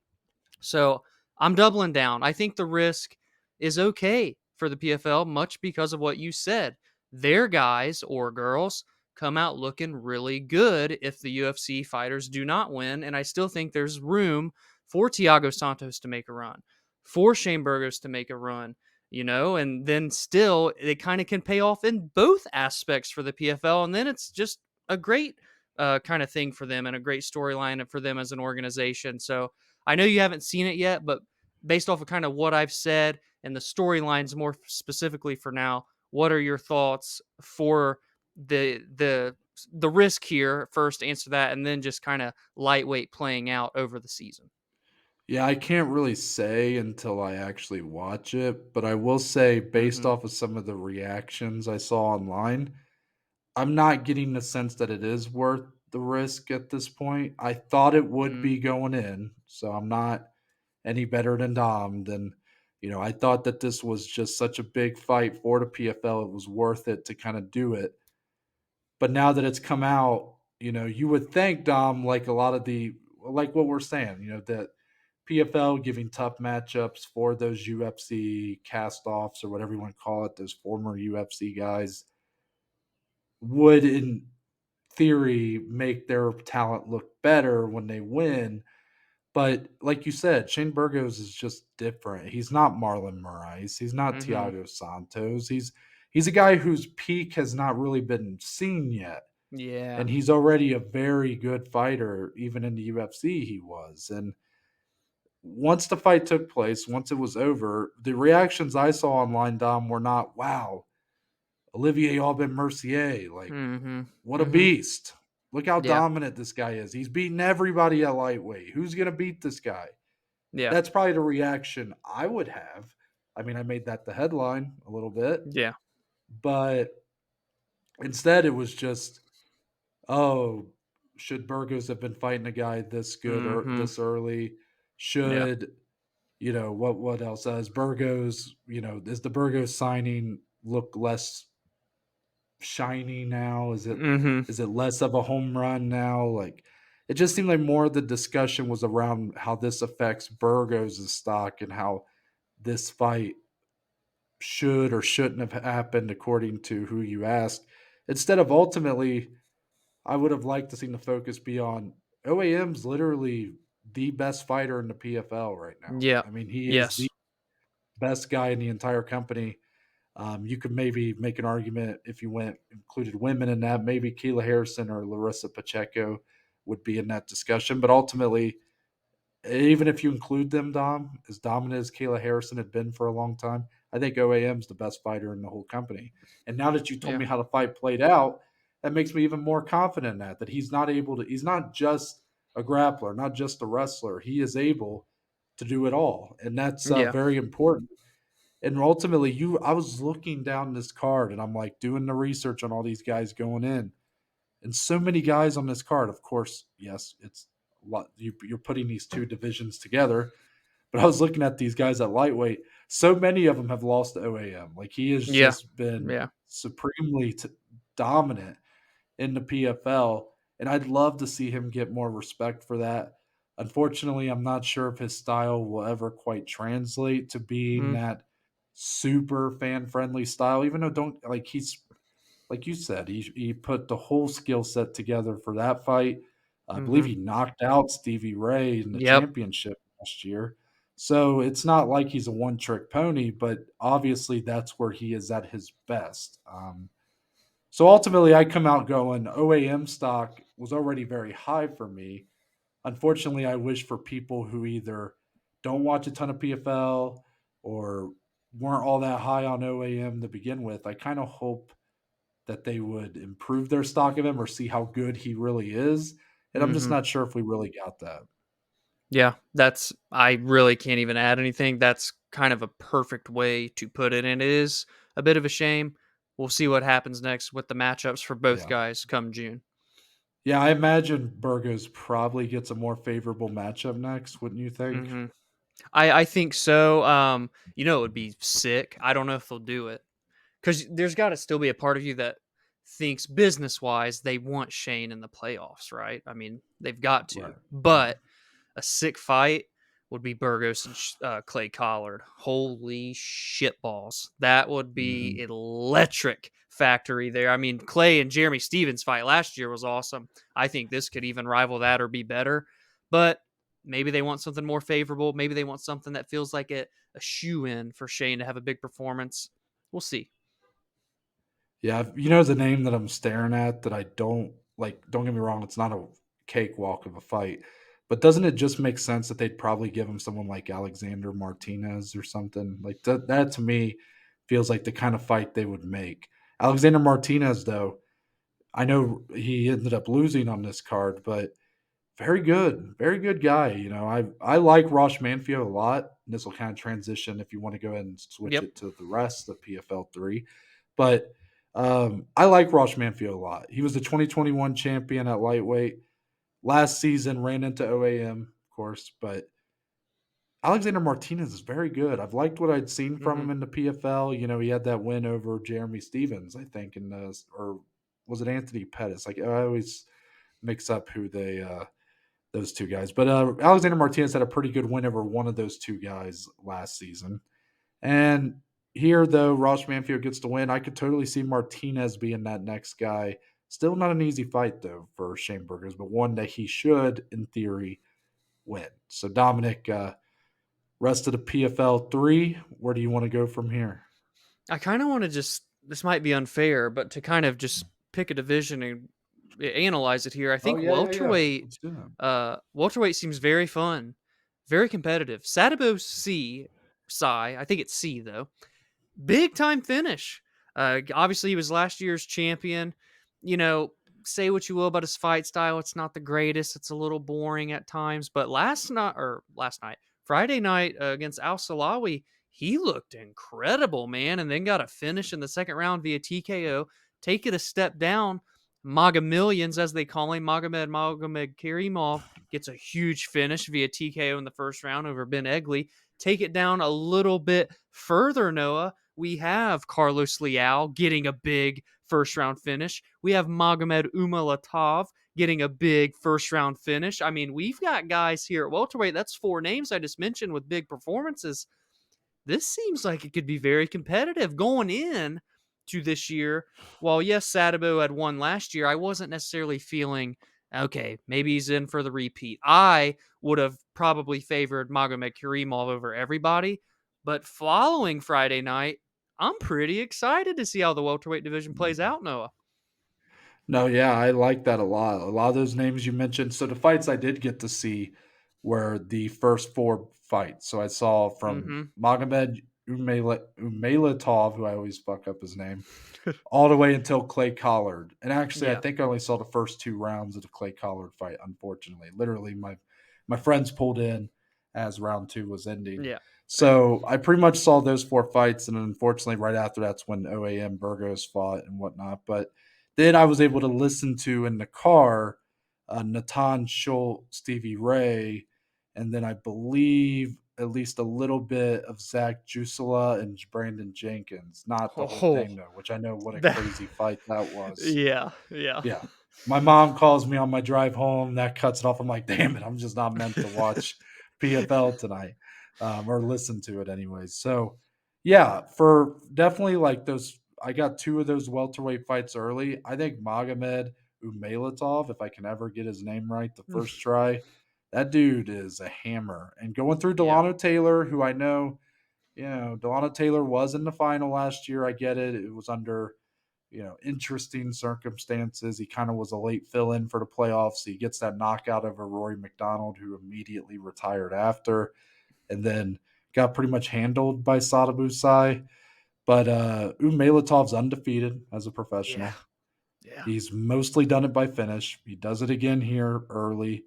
So I'm doubling down. I think the risk is okay for the PFL, much because of what you said. Their guys or girls come out looking really good if the UFC fighters do not win. And I still think there's room for Thiago Santos to make a run, for Shane Burgos to make a run. and then still it kind of can pay off in both aspects for the PFL. And then it's just a great kind of thing for them and a great storyline for them as an organization. So I know you haven't seen it yet, but based off of kind of what I've said and the storylines more specifically for now, what are your thoughts for the risk here? First, answer that, and then just kind of lightweight playing out over the season. Yeah, I can't really say until I actually watch it, but I will say, based Mm-hmm. off of some of the reactions I saw online, I'm not getting the sense that it is worth the risk at this point. I thought it would Mm, be going in, so I'm not any better than Dom. I thought that this was just such a big fight for the PFL. It was worth it to kind of do it. But now that it's come out, you would think, Dom, like a lot of like what we're saying, that PFL giving tough matchups for those UFC cast offs or whatever you want to call it, those former UFC guys would, in theory, make their talent look better when they win. But like you said, Shane Burgos is just different. He's not Marlon Moraes. He's not mm-hmm. Thiago Santos. He's a guy whose peak has not really been seen yet. Yeah. And he's already a very good fighter, even in the UFC he was. And once the fight took place, once it was over, the reactions I saw online, Dom, were not, wow, Olivier Aubin-Mercier, like, Mm-hmm. what a Mm-hmm. beast. Look how Yeah. dominant this guy is. He's beating everybody at lightweight. Who's going to beat this guy? Yeah. That's probably the reaction I would have. I mean, I made that the headline a little bit, Yeah. but instead it was just, oh, should Burgos have been fighting a guy this good or Mm-hmm. this early? Yeah. Should what else? Is Burgos? Does the Burgos signing look less shiny now? Mm-hmm. Is it less of a home run now? Like, it just seemed like more of the discussion was around how this affects Burgos' stock and how this fight should or shouldn't have happened according to who you ask. Instead of ultimately, I would have liked to see the focus be on OAM's literally the best fighter in the PFL right now. Yeah. I mean, he is the Yes. best guy in the entire company. You could maybe make an argument if you included women in that. Maybe Keila Harrison or Larissa Pacheco would be in that discussion. But ultimately, even if you include them, Dom, as dominant as Kayla Harrison had been for a long time, I think OAM's the best fighter in the whole company. And now that you told Yeah. me how the fight played out, that makes me even more confident in that he's not just a grappler, not just a wrestler. He is able to do it all. And that's Yeah. very important. And ultimately, I was looking down this card and I'm like doing the research on all these guys going in. And so many guys on this card. Of course, yes, it's a lot. You're putting these two divisions together. But I was looking at these guys at lightweight. So many of them have lost to OAM. Like, he has Yeah. just been Yeah. supremely dominant in the PFL, and I'd love to see him get more respect for that. Unfortunately, I'm not sure if his style will ever quite translate to being Mm, that super fan friendly style. Even though don't like he's like you said, he put the whole skill set together for that fight. I believe mm-hmm. he knocked out Stevie Ray in the Yep. championship last year. So it's not like he's a one trick pony, but obviously that's where he is at his best. So ultimately, I come out going OAM stock was already very high for me. Unfortunately, I wish for people who either don't watch a ton of PFL or weren't all that high on OAM to begin with. I kind of hope that they would improve their stock of him or see how good he really is. And I'm just Mm-hmm. not sure if we really got that. Yeah. I really can't even add anything. That's kind of a perfect way to put it. And it is a bit of a shame. We'll see what happens next with the matchups for both Yeah. guys come June. Yeah, I imagine Burgos probably gets a more favorable matchup next, wouldn't you think? Mm-hmm. I think so. It would be sick. I don't know if they'll do it because there's got to still be a part of you that thinks business wise they want Shane in the playoffs, right? I mean, they've got to. Right. Right. But a sick fight would be Burgos and Clay Collard. Holy shit balls. That would Hmm. be electric factory there. I mean, Clay and Jeremy Stevens fight last year was awesome. I think this could even rival that or be better. But maybe they want something more favorable. Maybe they want something that feels like a shoe-in for Shane to have a big performance. We'll see. Yeah, you know the name that I'm staring at that I don't like. Don't get me wrong; it's not a cakewalk of a fight, but doesn't it just make sense that they'd probably give him someone like Alexander Martinez or something like that? That to me feels like the kind of fight they would make. Alexander Martinez, though, I know he ended up losing on this card, but very good guy. You know, I like Rosh Manfio a lot. This will kind of transition if you want to go ahead and switch Yep. it to the rest of PFL 3. But I like Rosh Manfio a lot. He was the 2021 champion at lightweight. Last season ran into OAM, of course, but Alexander Martinez is very good. I've liked what I'd seen from Hmm. him in the PFL. You know, he had that win over Jeremy Stevens, I think, in the, or was it Anthony Pettis? Like I always mix up who they those two guys. But Alexander Martinez had a pretty good win over one of those two guys last season. And here, though, Ross Manfield gets the win. I could totally see Martinez being that next guy. Still not an easy fight, though, for Shane Burgos, but one that he should, in theory, win. So, Dominic, rest of the PFL 3, where do you want to go from here? I kind of want to just, this might be unfair, but to kind of just pick a division and analyze it here. I Oh, think yeah. Let's do that. welterweight seems very fun, very competitive. Sadabo C, I think it's C though. Big time finish. Obviously, he was last year's champion. You know, say what you will about his fight style, it's not the greatest. It's a little boring at times. But last night, Friday night against Al Salawi, he looked incredible, man. And then got a finish in the second round via TKO. Take it a step down. Maga Millions, as they call him, Magomed Karimov gets a huge finish via TKO in the first round over Ben Egley. Take it down a little bit further, Noah. We have Carlos Leal getting a big first round finish. We have Magomed Umalatov getting a big first round finish. I mean, we've got guys here at welterweight. That's four names I just mentioned with big performances. This seems like it could be very competitive going in to this year. While yes, Sadabo had won last year, I wasn't necessarily feeling okay. Maybe he's in for the repeat. I would have probably favored Magomed Karimov over everybody, but following Friday night, I'm pretty excited to see how the welterweight division plays out, Noah. No, yeah, I like that a lot. A lot of those names you mentioned. So the fights I did get to see were the first four fights. So I saw from Mm-hmm. Magomed Umalatov, who I always fuck up his name, all the way until Clay Collard. And actually, I Yeah. think I only saw the first two rounds of the Clay Collard fight. Unfortunately, literally, my friends pulled in as round two was ending. Yeah. Yeah. So I pretty much saw those four fights, and unfortunately, right after that's when OAM Burgos fought and whatnot. But then I was able to listen to in the car Natan Schultz, Stevie Ray, and then I believe at least a little bit of Zach Jusula and Brandon Jenkins. Not the whole Oh, thing though, which I know what a that. crazy fight that was. Yeah. Yeah. Yeah. My mom calls me on my drive home. That cuts it off. I'm like, damn it, I'm just not meant to watch PFL tonight, or listen to it anyways. So, yeah, for definitely like those, I got two of those welterweight fights early. I think Magomed Umalatov, if I can ever get his name right the first try, that dude is a hammer. And going through Yeah. Delano Taylor, who I know, Delano Taylor was in the final last year. I get it. It was under interesting circumstances. He kind of was a late fill in for the playoffs. He gets that knockout over Rory McDonald, who immediately retired after, and then got pretty much handled by Sada Busai. But Umailatov's undefeated as a Yeah. professional. Yeah. He's mostly done it by finish. He does it again here early.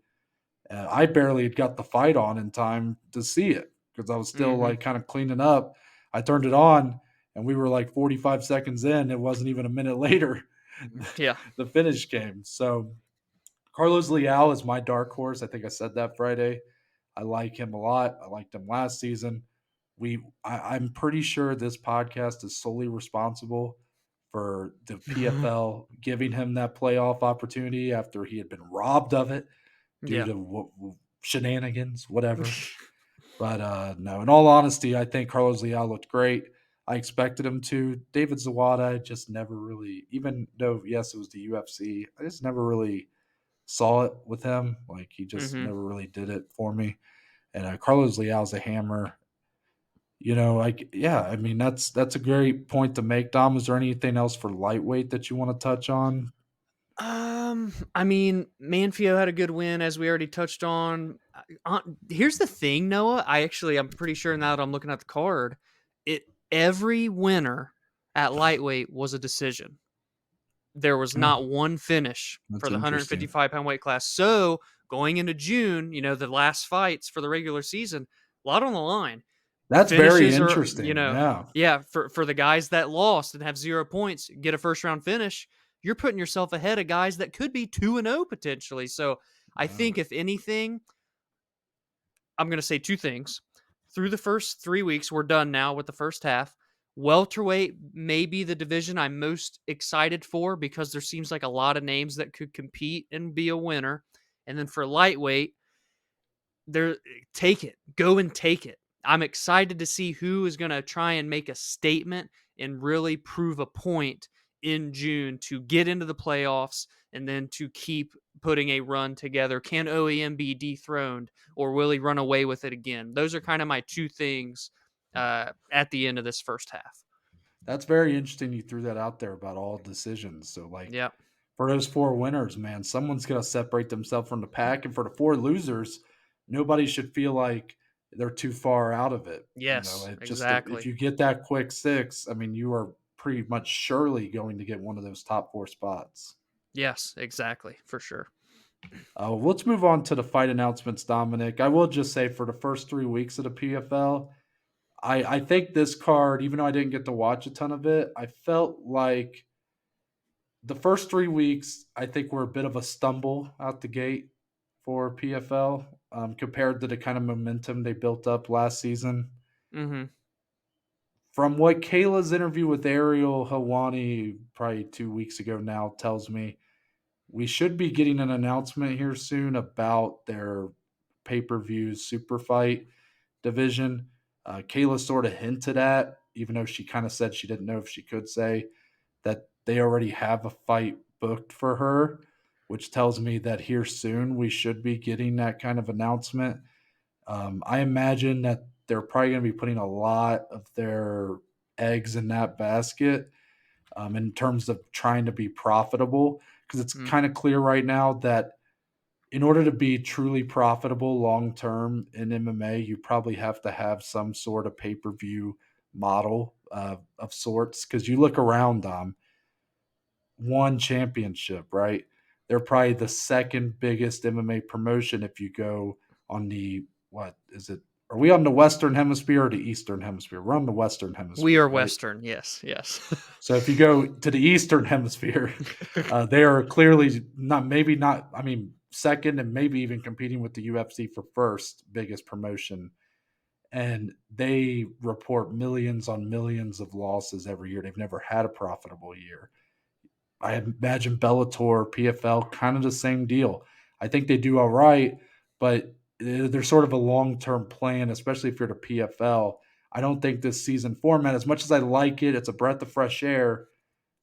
I barely had got the fight on in time to see it because I was still Mm-hmm. like kind of cleaning up. I turned it on and we were like 45 seconds in. It wasn't even a minute later. Yeah. The finish came. So Carlos Leal is my dark horse. I think I said that Friday. I like him a lot. I liked him last season. I'm pretty sure this podcast is solely responsible for the PFL giving him that playoff opportunity after he had been robbed of it due Yeah. to shenanigans, whatever. But no, in all honesty, I think Carlos Leal looked great. I expected him to. David Zawada just never really, even though yes, it was the UFC, I just never really saw it with him. Like he just Mm-hmm. never really did it for me. And Carlos Leal's a hammer. You know, like yeah, I mean that's a great point to make. Dom, is there anything else for lightweight that you want to touch on? I mean, Manfio had a good win, as we already touched on. Here's the thing, Noah. I'm pretty sure now that I'm looking at the card, it every winner at lightweight was a decision. There was Oh, not one finish for that's the interesting. 155-pound weight class. So going into June, the last fights for the regular season, a lot on the line. That's very Finishes are, interesting. Yeah. yeah, for the guys that lost and have 0 points, get a first round finish, you're putting yourself ahead of guys that could be 2-0 potentially. So I Yeah. think if anything, I'm going to say two things. Through the first 3 weeks, we're done now with the first half. Welterweight may be the division I'm most excited for because there seems like a lot of names that could compete and be a winner. And then for lightweight, there take it. Go and take it. I'm excited to see who is going to try and make a statement and really prove a point in June to get into the playoffs and then to keep putting a run together. Can OAM be dethroned or will he run away with it again? Those are kind of my two things at the end of this first half. That's very interesting you threw that out there about all decisions. So like Yep. for those four winners, man, someone's gonna separate themselves from the pack. And for the four losers, nobody should feel like they're too far out of it. You know, Yes, it just if exactly. you get that quick six, I mean, you are pretty much surely going to get one of those top four spots. Yes, exactly. For sure. Let's move on to the fight announcements, Dominic. I will just say for the first 3 weeks of the PFL, I think this card, even though I didn't get to watch a ton of it, I felt like the first 3 weeks, I think, were a bit of a stumble out the gate for PFL compared to the kind of momentum they built up last season. Mhm. From what Kayla's interview with Ariel Helwani probably 2 weeks ago now tells me, we should be getting an announcement here soon about their pay per view super fight division. Kayla sort of hinted at, even though she kind of said she didn't know if she could say, that they already have a fight booked for her, which tells me that here soon we should be getting that kind of announcement. I imagine that they're probably going to be putting a lot of their eggs in that basket in terms of trying to be profitable, because it's Mm. kind of clear right now that in order to be truly profitable long term in MMA, you probably have to have some sort of pay per view model of sorts. Because you look around, one championship, right? They're probably the second biggest MMA promotion if you go on the what is it? Are we on the Western Hemisphere or the Eastern Hemisphere? We're on the Western We Hemisphere, are right? Western. Yes, yes. So if you go to the Eastern Hemisphere, they are clearly not, maybe not, I mean, second and maybe even competing with the UFC for first biggest promotion. And they report millions on millions of losses every year. They've never had a profitable year. I imagine Bellator, PFL, kind of the same deal. I think they do all right, but they're sort of a long term plan, especially if you're the PFL. I don't think this season format, as much as I like it, it's a breath of fresh air.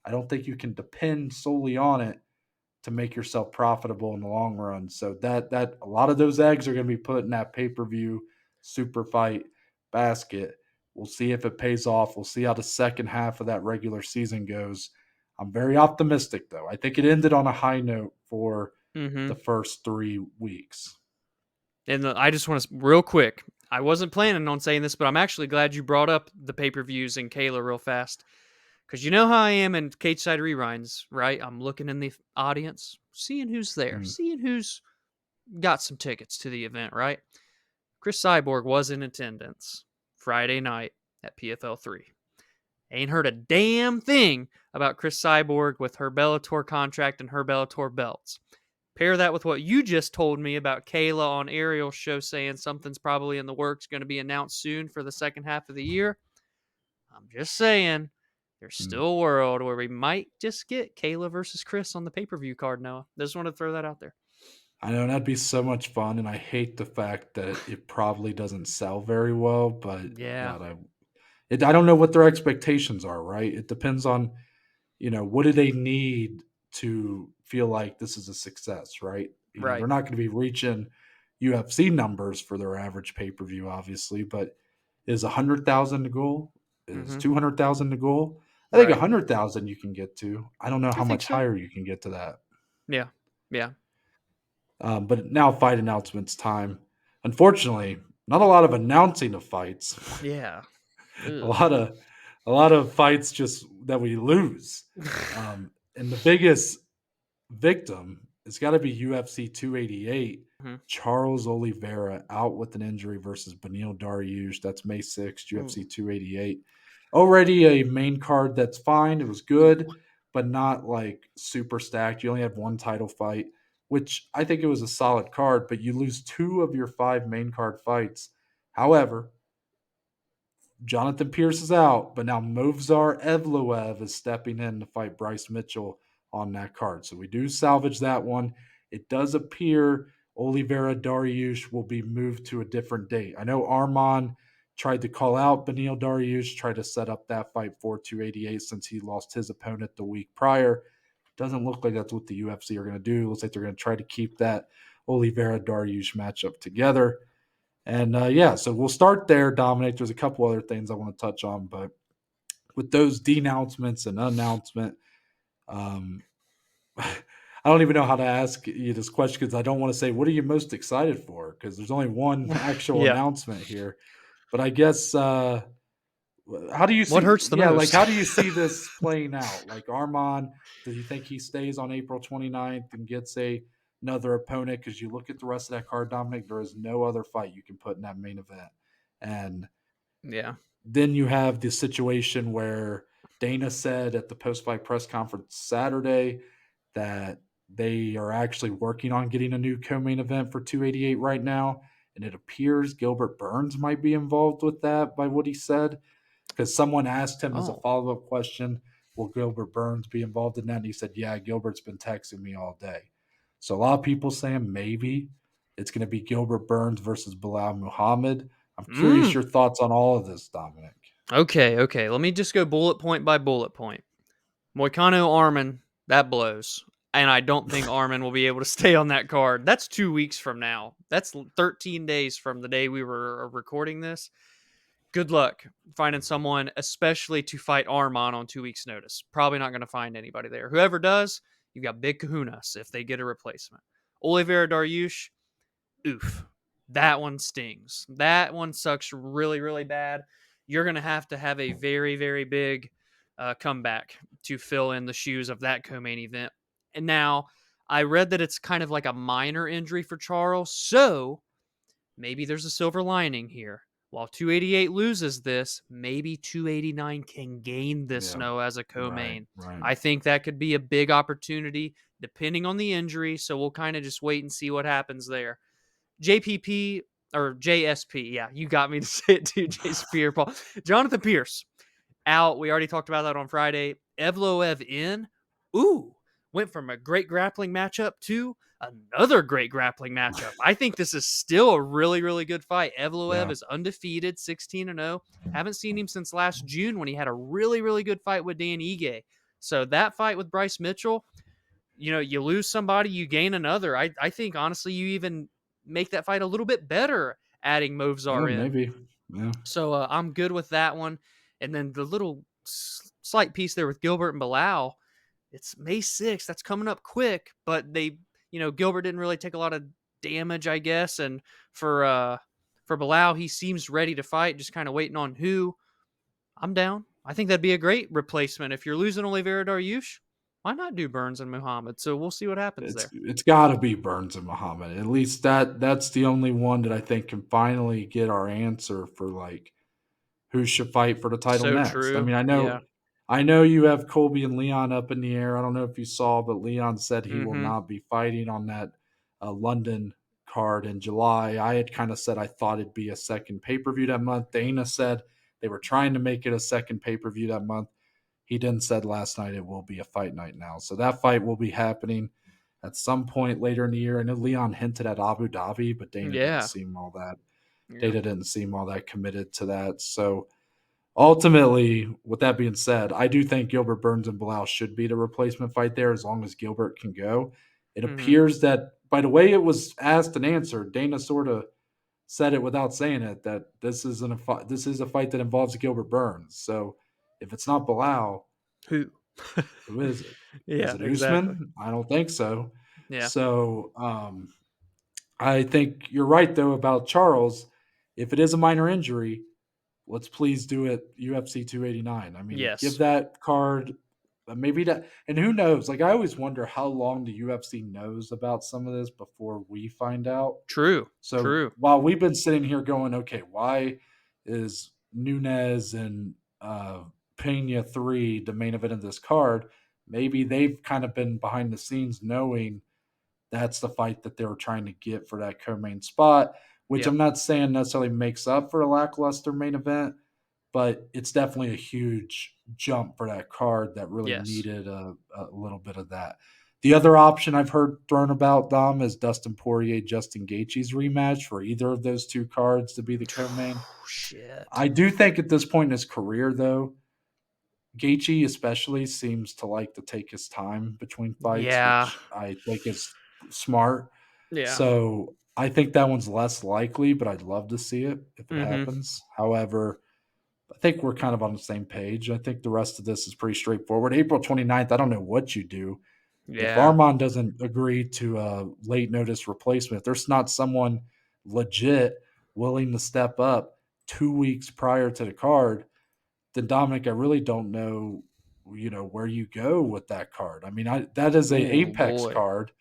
I don't think you can depend solely on it to make yourself profitable in the long run. So that a lot of those eggs are going to be put in that pay per view super fight basket. We'll see if it pays off. We'll see how the second half of that regular season goes. I'm very optimistic though. I think it ended on a high note for hmm the first 3 weeks. And I just want to real quick. I wasn't planning on saying this, but I'm actually glad you brought up the pay per views and Kayla real fast because you know how I am in cage side rewinds, right? I'm looking in the audience, seeing who's there, Mm. seeing who's got some tickets to the event, right? Chris Cyborg was in attendance Friday night at PFL 3. Ain't heard a damn thing about Chris Cyborg with her Bellator contract and her Bellator belts. Pair that with what you just told me about Kayla on Ariel's show saying something's probably in the works, going to be announced soon for the second half of the year. I'm just saying there's Mm. still a world where we might just get Kayla versus Chris on the pay per view card, Noah. Just want to throw that out there. I know that'd be so much fun, and I hate the fact that it probably doesn't sell very well. But Yeah. God, I don't know what their expectations are. Right? It depends on what do they need to feel like this is a success, right? They're Right. not going to be reaching UFC numbers for their average pay per view, obviously, but is 100,000 the goal? Is Mhm. 200,000 the goal? I think Right. 100,000 you can get to. I don't know I how think much so. higher you can get to that. Yeah. Yeah. But now fight announcements time. Unfortunately, not a lot of announcing of fights. Yeah. a Ugh. lot of a lot of fights just that we lose. And the biggest victim, it's got to be UFC 288. Mhm. Charles Oliveira out with an injury versus Beneil Dariush. That's May 6th, UFC Ooh. 288. Already a main card that's fine. It was good, Ooh. but not like super stacked. You only had one title fight, which I think it was a solid card, but you lose two of your five main card fights. However, Jonathan Pierce is out, but now Movsar Evloev is stepping in to fight Bryce Mitchell on that card. So we do salvage that one. It does appear Oliveira Dariush will be moved to a different date. I know Arman tried to call out Beneil Dariush, tried to set up that fight for 288 since he lost his opponent the week prior. Doesn't look like that's what the UFC are going to do. Looks like they're going to try to keep that Oliveira Dariush matchup together. And yeah, so we'll start there, Dominic. There's a couple other things I want to touch on, but with those denouncements and announcement, um, I don't even know how to ask you this question because I don't want to say, what are you most excited for? Because there's only one actual Yeah. announcement here. But I guess, how do you What see, hurts the yeah, like most? how do you see this playing out? Like Arman, do you think he stays on April 29th and gets another opponent? Because you look at the rest of that card, Dominic, there is no other fight you can put in that main event. And Yeah. then you have the situation where Dana said at the post fight press conference Saturday that they are actually working on getting a new co main event for 288 right now. And it appears Gilbert Burns might be involved with that by what he said. Because someone asked him as a Oh. follow up question, will Gilbert Burns be involved in that? And he said, yeah, Gilbert's been texting me all day. So a lot of people saying maybe it's going to be Gilbert Burns versus Bilal Muhammad. I'm curious Mm. your thoughts on all of this, Dominic. Okay. Okay. Let me just go bullet point by bullet point. Moicano Arman, that blows. And I don't think Arman will be able to stay on that card. That's 2 weeks from now. That's 13 days from the day we were recording this. Good luck finding someone, especially to fight Arman on 2 weeks' notice. Probably not going to find anybody there. Whoever does, you've got big kahunas if they get a replacement. Oliveira Dariush, oof. That one stings. That one sucks really, really bad. You're going to have a very, very big comeback to fill in the shoes of that co main event. And now, I read that it's kind of like a minor injury for Charles. So maybe there's a silver lining here. While 288 loses this, maybe 289 can gain this Yeah, no as a right, co-main. right. I think that could be a big opportunity depending on the injury, so we'll kind of just wait and see what happens there. JPP or JSP, yeah, you got me to say it too, JSP or Paul. Jonathan Pierce out. We already talked about that on Friday. Evloev in. Ooh, went from a great grappling matchup to another great grappling matchup. I think this is still a really, really good fight. Evloev Yeah. is undefeated, 16-0. Haven't seen him since last June when he had a really, really good fight with Dan Ige. So that fight with Bryce Mitchell, you lose somebody, you gain another. I think honestly, you even make that fight a little bit better adding Yeah, Movsar in. maybe. Yeah. So I'm good with that one. And then the little slight piece there with Gilbert and Bilal, it's May 6th. That's coming up quick, but Gilbert didn't really take a lot of damage, I guess. And for Bilal, he seems ready to fight, just kind of waiting on who. I'm down. I think that'd be a great replacement. If you're losing Oliveira Dariush, why not do Burns and Muhammad? So we'll see what happens there. It's got to be Burns and Muhammad. At least that's the only one that I think can finally get our answer for like who should fight for the title So next. I true. mean, Yeah. I know you have Colby and Leon up in the air. I don't know if you saw, but Leon said he will Mm-hmm. not be fighting on that London card in July. I had kind of said I thought it'd be a second pay per view that month. Dana said they were trying to make it a second pay per view that month. He didn't said last night it will be a fight night now. So that fight will be happening at some point later in the year. I know Leon hinted at Abu Dhabi, but Yeah. Dana Yeah. didn't seem all that committed to that. So ultimately, with that being said, I do think Gilbert Burns and Bilal should be the replacement fight there as long as Gilbert can go. It Hmm. appears that by the way it was asked and answered, Dana sort of said it without saying it that this is a fight that involves Gilbert Burns. So if it's not Bilal, Who? who is it? Is Yeah, it exactly. Usman? I don't think so. Yeah. So I think you're right though about Charles. If it is a minor injury, let's please do it UFC 289. I mean, give Yes. that card maybe that, and who knows? Like I always wonder how long the UFC knows about some of this before we find out. True. So True. while we've been sitting here going, okay, why is Nunez and Pena 3 the main event of this card? Maybe they've kind of been behind the scenes knowing that's the fight that they were trying to get for that co-main spot, which Yep. I'm not saying necessarily makes up for a lackluster main event, but it's definitely a huge jump for that card that really Yes. needed a little bit of that. The other option I've heard thrown about, Dom, is Dustin Poirier, Justin Gaethje's rematch for either of those two cards to be the co-main. Shit. I do think at this point in his career, though, Gaethje especially seems to like to take his time between fights, Yeah. which I think is smart. Yeah. So I think that one's less likely, but I'd love to see it if it Hmm. happens. However, I think we're kind of on the same page. I think the rest of this is pretty straightforward. April 29th, I don't know what you do. If Yeah. Arman doesn't agree to a late notice replacement, if there's not someone legit willing to step up 2 weeks prior to the card, then Dominic, I really don't know, where you go with that card. I mean, that is a Oh Apex boy. card.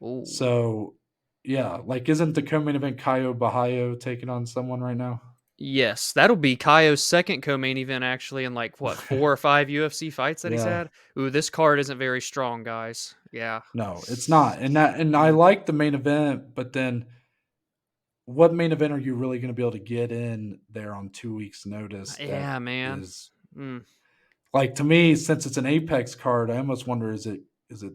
Oh. So yeah, like isn't the co-main event Caio Bahayo taking on someone right now? Yes, that'll be Kaio's second co-main event actually in like what 4 or 5 UFC fights that he's Yeah. had. Ooh, this card isn't very strong, guys. Yeah. No, it's not. And I Mm. like the main event, but then what main event are you really going to be able to get in there on 2 weeks notice that Yeah, man. is Mm. like to me, since it's an Apex card, I almost wonder is it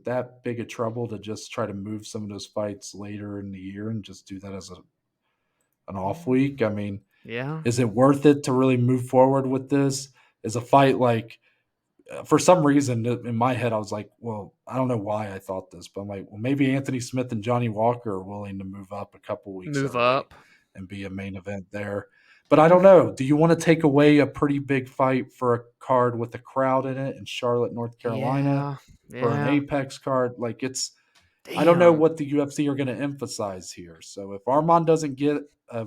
that big a trouble to just try to move some of those fights later in the year and just do that as an off week? I mean, Yeah. is it worth it to really move forward with this? Is a fight like for some reason in my head I was like, well, I don't know why I thought this, but I'm like, well, maybe Anthony Smith and Johnny Walker are willing to move up a couple weeks Move early up. and be a main event there. But I don't know. Do you want to take away a pretty big fight for a card with a crowd in it in Charlotte, North Carolina Yeah. for an Yeah. Apex card? Like I don't know Damn. what the UFC are going to emphasize here. So if Armand doesn't get a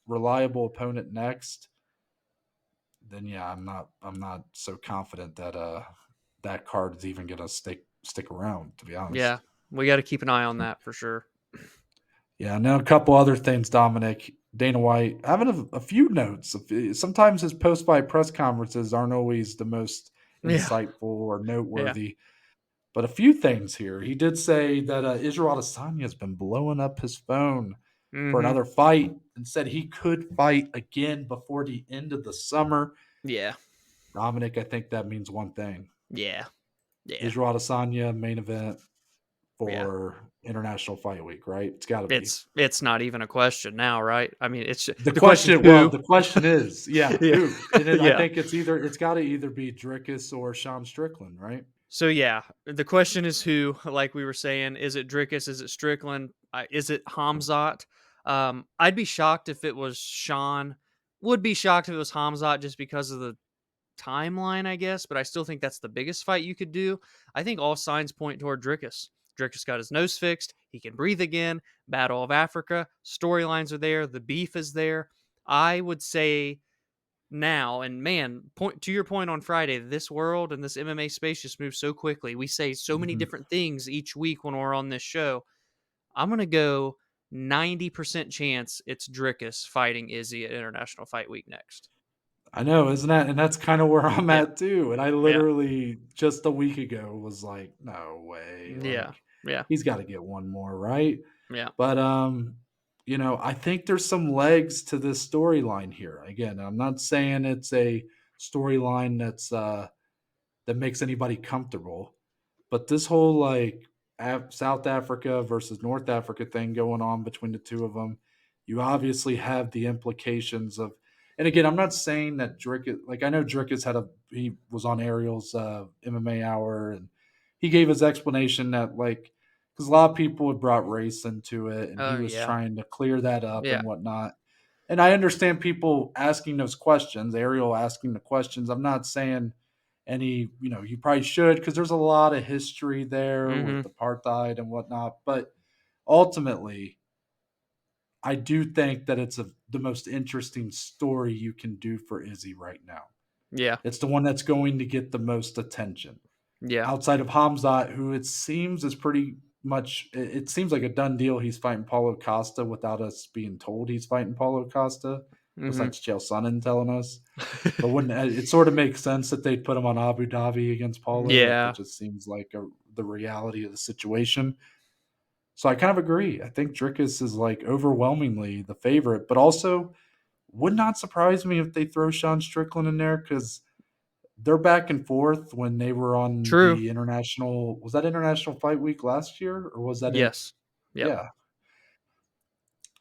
reliable opponent next, then yeah, I'm not so confident that that card is even gonna stick around, to be honest. Yeah. We got to keep an eye on that for sure. Yeah, and then a couple other things, Dominic. Dana White having a few notes. Sometimes his post-fight press conferences aren't always the most Yeah. insightful or Yeah. noteworthy, but a few things here. He did say that Israel Adesanya has been blowing up his phone for Mhm. another fight and said he could fight again before the end of the summer. Yeah. Dominic, I think that means one thing. Yeah. Yeah. Israel Adesanya main event Yeah. for International Fight Week, right? It's got to be. It's not even a question now, right? I mean, The the question's question, well, who. the question is, yeah, Yeah. who? And then I Yeah. think it's got to either be Drickus or Sean Strickland, right? So yeah, the question is who. Like we were saying, is it Drickus? Is it Strickland? Is it Hamzat? I'd be shocked if it was Sean. Would be shocked if it was Hamzat just because of the timeline, I guess. But I still think that's the biggest fight you could do. I think all signs point toward Drickus. Drickus got his nose fixed. He can breathe again. Battle of Africa. Storylines are there. The beef is there. I would say now, and man, point to your point on Friday, this world and this MMA space just moves so quickly. We say so many Hmm. different things each week when we're on this show. I'm gonna go 90% chance it's Drickus fighting Izzy at International Fight Week next. I know, isn't that? And that's kind of where I'm Yeah, at too. And I yeah, literally just a week ago was like, no way, yeah, like yeah, he's got to get one more, right? yeah. But I think there's some legs to this storyline here. Again, I'm not saying it's a storyline that makes anybody comfortable, but this whole like South Africa versus North Africa thing going on between the two of them, you obviously have the implications of, And again, I'm not saying that I know he was on Ariel's MMA hour, and he gave his explanation that because a lot of people had brought race into it, and he Oh was yeah. trying to clear that up Yeah. and whatnot. And I understand people asking those questions, Ariel asking the questions. I'm not saying you probably should, because there's a lot of history there with Mhm. apartheid and whatnot. But ultimately, I do think that it's the most interesting story you can do for Izzy right now. Yeah. It's the one that's going to get the most attention Yeah. outside of Hamzat, who it seems is pretty much. It seems like a done deal. He's fighting Paulo Costa without us being told he's fighting Paulo Costa, Mhm. besides Chael Sonnen telling us. But when it sort of makes sense that they'd put him on Abu Dhabi against Paulo, like it Yeah. just seems like the reality of the situation. So I kind of agree. I think Drickus is like overwhelmingly the favorite, but also would not surprise me if they throw Sean Strickland in there, because they're back and forth when they were on True. the international. Was that International Fight Week last year, or was that it? Yes. Yep. Yeah,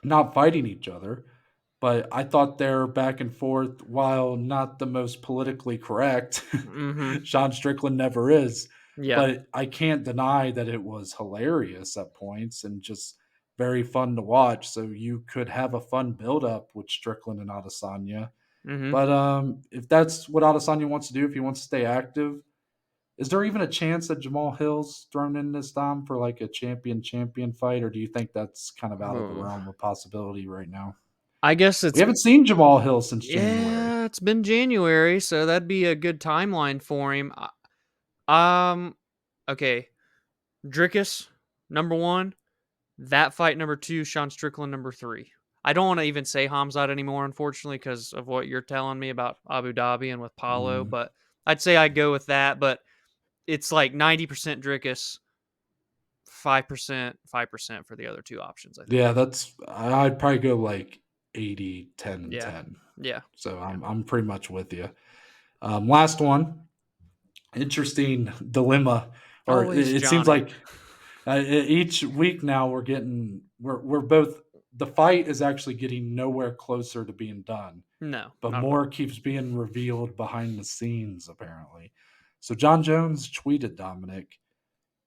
not fighting each other. But I thought their back and forth, while not the most politically correct, Mhm. Sean Strickland never is. Yeah. But I can't deny that it was hilarious at points and just very fun to watch. So you could have a fun build up with Strickland and Adesanya. Mhm. But if that's what Adesanya wants to do, if he wants to stay active, is there even a chance that Jamal Hill's thrown in this time for like a champion fight, or do you think that's kind of out of the Oh. realm of possibility right now? I guess We it's haven't seen Jamal Hill since January. yeah, it's been January, so that'd be a good timeline for him. Um okay, Drickus number 1, that fight number 2, Sean Strickland number 3. I don't want to even say Hamzat anymore, unfortunately, because of what you're telling me about Abu Dhabi and with Paulo. Mm. But I'd say I'd go with that. But it's like 90% Drickus, 5% for the other two options, I think. Yeah, I'd probably go like 80, 10, Yeah. 10. Yeah. So Yeah. I'm pretty much with you. Last one, interesting dilemma, or Always it seems Johnny. like each week now we're both, the fight is actually getting nowhere closer to being done, No, but not at all. more keeps being revealed behind the scenes apparently. So Jon Jones tweeted Dominic,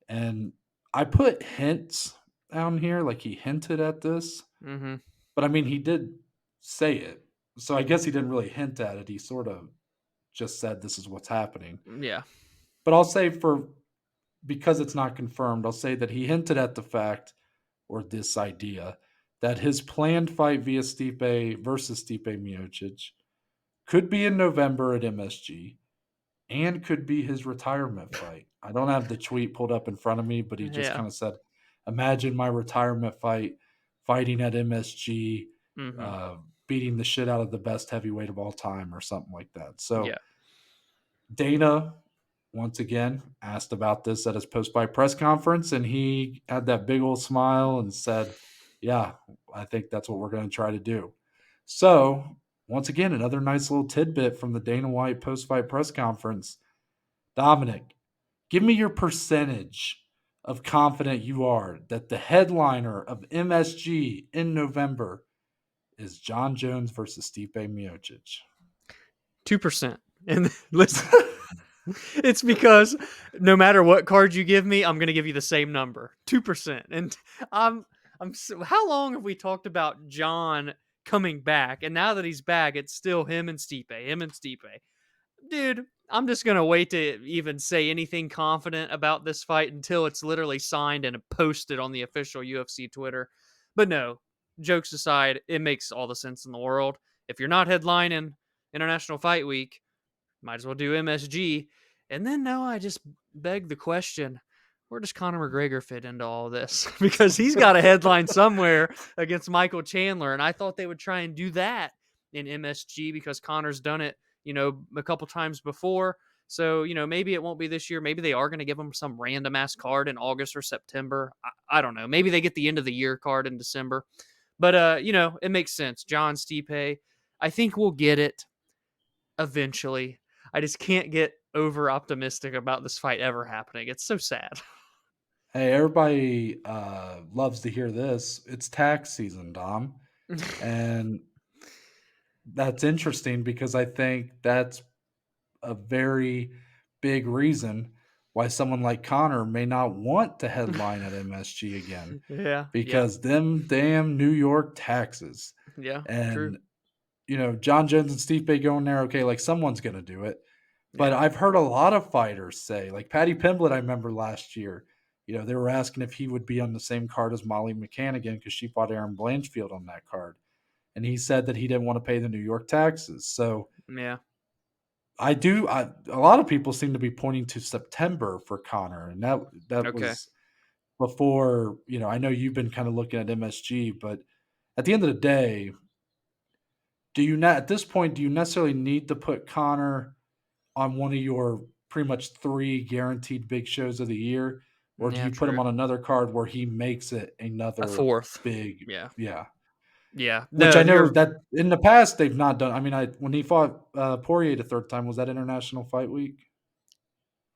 and I put hints down here, like he hinted at this, Mm-hmm. but I mean he did say it. So I guess he didn't really hint at it. He sort of just said this is what's happening. Yeah. But I'll say, because it's not confirmed, I'll say that he hinted at the fact, or this idea, that his planned fight via Stipe versus Stipe Miocic could be in November at MSG and could be his retirement fight. I don't have the tweet pulled up in front of me, but he just Yeah. kind of said, "Imagine my retirement fight, fighting at MSG, Mm-hmm. uh, beating the shit out of the best heavyweight of all time," or something like that. So Yeah. Dana, once again, asked about this at his post-fight press conference, and he had that big old smile and said, "Yeah, I think that's what we're going to try to do." So, once again, another nice little tidbit from the Dana White post-fight press conference. Dominic, give me your percentage of confident you are that the headliner of MSG in November is Jon Jones versus Stipe Miocic. 2%. And listen, it's because no matter what card you give me, I'm going to give you the same number, 2%. And I'm how long have we talked about John coming back? And now that he's back, it's still him and Stipe, him and Stipe. Dude, I'm just going to wait to even say anything confident about this fight until it's literally signed and posted on the official UFC Twitter. But no, jokes aside, it makes all the sense in the world. If you're not headlining International Fight Week, might as well do MSG. And then no, I just beg the question, where does Conor McGregor fit into all this? Because he's got a headline somewhere against Michael Chandler, and I thought they would try and do that in MSG because Conor's done it, a couple times before. So, maybe it won't be this year. Maybe they are going to give him some random ass card in August or September. I don't know. Maybe they get the end of the year card in December. But it makes sense. John Stipe, I think we'll get it eventually. I just can't get over optimistic about this fight ever happening. It's so sad. Hey, everybody loves to hear this. It's tax season, Dom. And that's interesting because I think that's a very big reason why someone like Connor may not want to headline at MSG again Yeah, yeah, because them damn New York taxes. yeah. True. And Jon Jones and Stipe going there, okay, like someone's going to do it. But Yeah, I've heard a lot of fighters say, like Patty Pimblett, I remember last year, they were asking if he would be on the same card as Molly McCann again because she fought Aaron Blanchfield on that card. And he said that he didn't want to pay the New York taxes. So yeah. a lot of people seem to be pointing to September for Connor. And that Okay. was before, I know you've been kind of looking at MSG, but at the end of the day, do you not at this point do you necessarily need to put Connor on one of your pretty much 3 guaranteed big shows of the year, or do Yeah, you put him true. on another card where he makes it A another fourth. big Yeah. yeah. Yeah. Which No, I know you're that in the past they've not done. I mean, when he fought Poirier the third time, was that International Fight Week,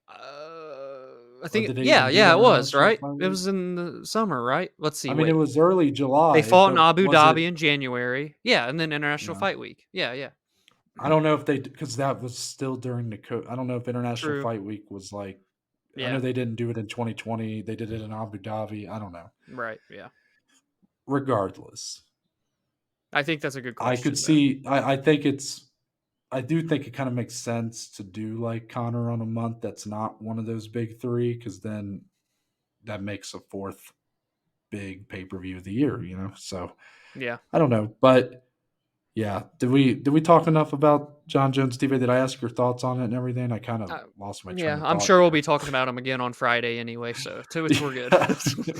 I or think did they yeah, even do yeah, it was, International right? Fight It Week? was in the summer, right? Let's see, I mean, it wait. was early They July, fought in but Abu was it? Dhabi in January. Yeah, and then International Yeah, Fight Week. Yeah, yeah. I don't know if they because that was still during the I don't know if International True. Fight Week was like. I know Yeah. they didn't do it in 2020. They did it in Abu Dhabi. I don't know. Right. Yeah. Regardless, I think that's a good I could question though. see. I think it's. I do think it kind of makes sense to do like Connor on a month that's not one of those big three because then that makes a fourth big pay per view of the year. So Yeah. I don't know, but yeah, did we talk enough about Jon Jones TV? Did I ask your thoughts on it and everything? I kind of Uh, lost my train yeah, of I'm thought sure we'll here. be talking about him again on Friday anyway, so we're good. Yeah,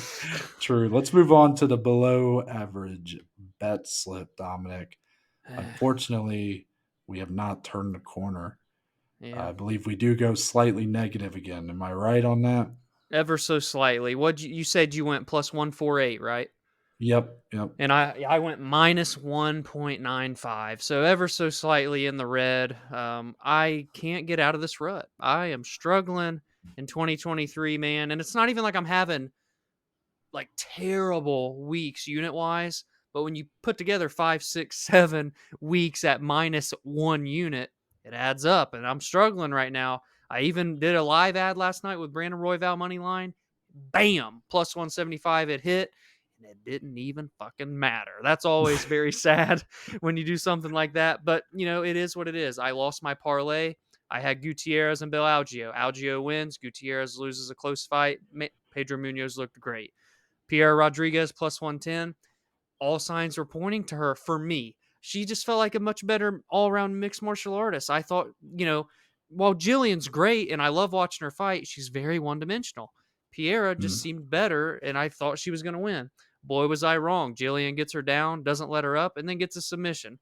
true. Let's move on to the below average bet slip, Dominic. Unfortunately, we have not turned the corner. Yeah. I believe we do go slightly negative again. Am I right on that? Ever so slightly. What you said you went plus 148, right? Yep, yep. And I went minus 1.95, so ever so slightly in the red. I can't get out of this rut. I am struggling in 2023, man, and it's not even like I'm having like terrible weeks unit wise, but when you put together 5, 6, 7 weeks at minus 1 unit, it adds up. And I'm struggling right now. I even did a live ad last night with Brandon Royval money line. Bam, plus 175 it hit. And it didn't even fucking matter. That's always very sad when you do something like that. But, it is what it is. I lost my parlay. I had Gutierrez and Bill Algeo. Algeo wins. Gutierrez loses a close fight. Pedro Munoz looked great. Pierre Rodriguez plus 110. All signs were pointing to her for me. She just felt like a much better all around mixed martial artist. I thought, while Jillian's great and I love watching her fight, she's very one dimensional. Piera just Mm. seemed better, and I thought she was going to win. Boy, was I wrong. Jillian gets her down, doesn't let her up, and then gets a submission.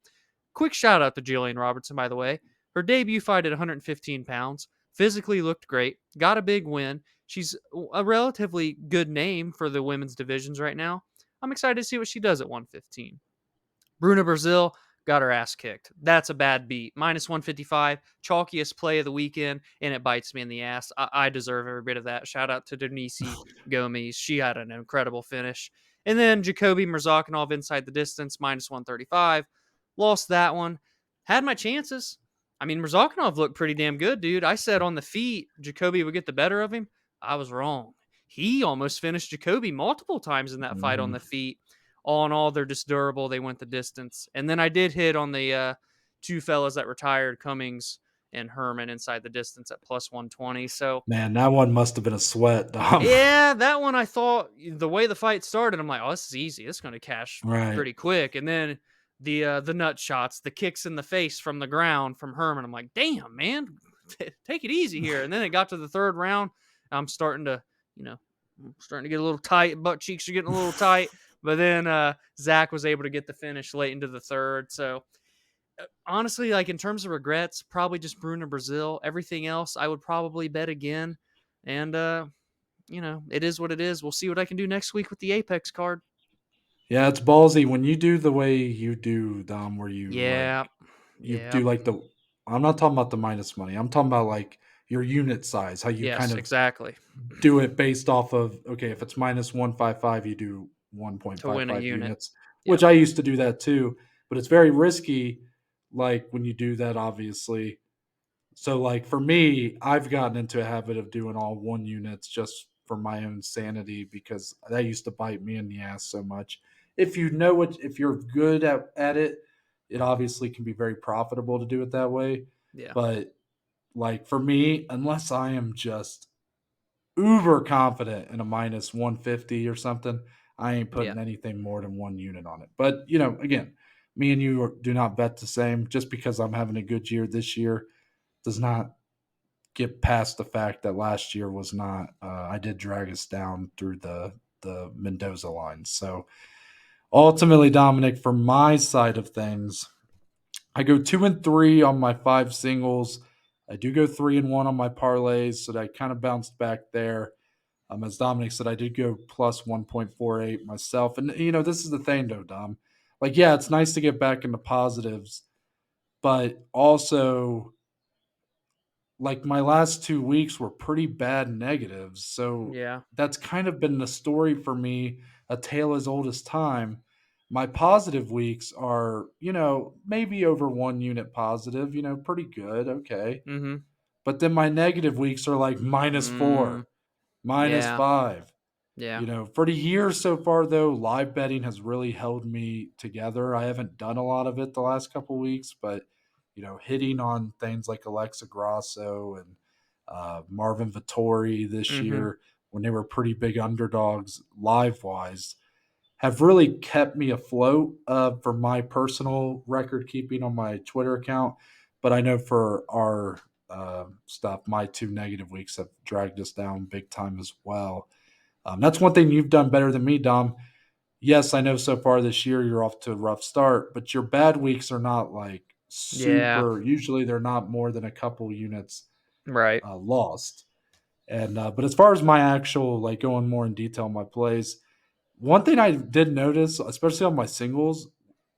Quick shout out to Jillian Robertson, by the way. Her debut fight at 115 pounds, physically looked great, got a big win. She's a relatively good name for the women's divisions right now. I'm excited to see what she does at 115. Bruna Brazil got her ass kicked. That's a bad beat. Minus 155, chalkiest play of the weekend, and it bites me in the ass. I deserve every bit of that. Shout out to Denise Gomes. She had an incredible finish. And then Jacoby Murzakanov inside the distance, minus 135. Lost that one. Had my chances. I mean, Murzakanov looked pretty damn good, dude. I said on the feet Jacoby would get the better of him. I was wrong. He almost finished Jacoby multiple times in that fight on Hmm. the feet. All in all, they're just durable. They went the distance. And then I did hit on the two fellas that retired, Cummings and Herman, inside the distance at plus 120. So, Man, that one must have been a sweat, Dom. yeah, that one I thought the way the fight started, I'm like, oh, this is easy. This is going to cash Right. pretty quick. And then the nut shots, the kicks in the face from the ground from Herman. I'm like, damn, man, take it easy here. And then it got to the third round. I'm starting to, you know, starting to get a little tight. Butt cheeks are getting a little tight. But then Zach was able to get the finish late into the third. So honestly, like in terms of regrets, probably just Bruno Brazil. Everything else, I would probably bet again. And it is what it is. We'll see what I can do next week with the Apex card. Yeah, it's ballsy when you do the way you do, Dom, where Yeah, you yeah, do like the. I'm not talking about the minus money. I'm talking about like your unit size, how you kind yes, of exactly. do it based off of okay, if it's minus 155, you do To win a 1.55 unit. units, which Yep. I used to do that too, but it's very risky. like when you do that, obviously. So, like for me, I've gotten into a habit of doing all one units just for my own sanity because that used to bite me in the ass so much. If you know what, if you're good at it, it obviously can be very profitable to do it that way. Yeah. But like for me, unless I am just uber confident in a minus 150 or something, I ain't Yeah. putting anything more than one unit on it. But, you know, again, me and you do not bet the same. Just because I'm having a good year this year does not get past the fact that last year was not. I did drag us down through the Mendoza line. So ultimately, Dominic, from my side of things, I go 2-3 on my 5 singles. I do go 3-1 on my parlays, so that I kind of bounced back there. As Dominic said, I did go plus 1.48 myself. And, you know, this is the thing, though, Dom. Like, yeah, it's nice to get back into positives, but also, like, my last 2 weeks were pretty bad negatives. So Yeah. that's kind of been the story for me, a tale as old as time. My positive weeks are, you know, maybe over 1 unit positive, you know, pretty good. Okay. Mm-hmm. But then my negative weeks are like minus Mm, four, minus yeah. five. Yeah. You know, for the year so far, though, live betting has really held me together. I haven't done a lot of it the last couple weeks, but you know, hitting on things like Alexa Grasso and Marvin Vittori this Mm-hmm. year when they were pretty big underdogs live wise have really kept me afloat for my personal record keeping on my Twitter account. But I know for our stuff, my 2 negative weeks have dragged us down big time as well. That's one thing you've done better than me, Dom. Yes, I know so far this year you're off to a rough start, but your bad weeks are not like Yeah. super. Usually they're not more than a couple units Right. lost. And but as far as my actual like going more in detail on my plays, one thing I did notice, especially on my singles,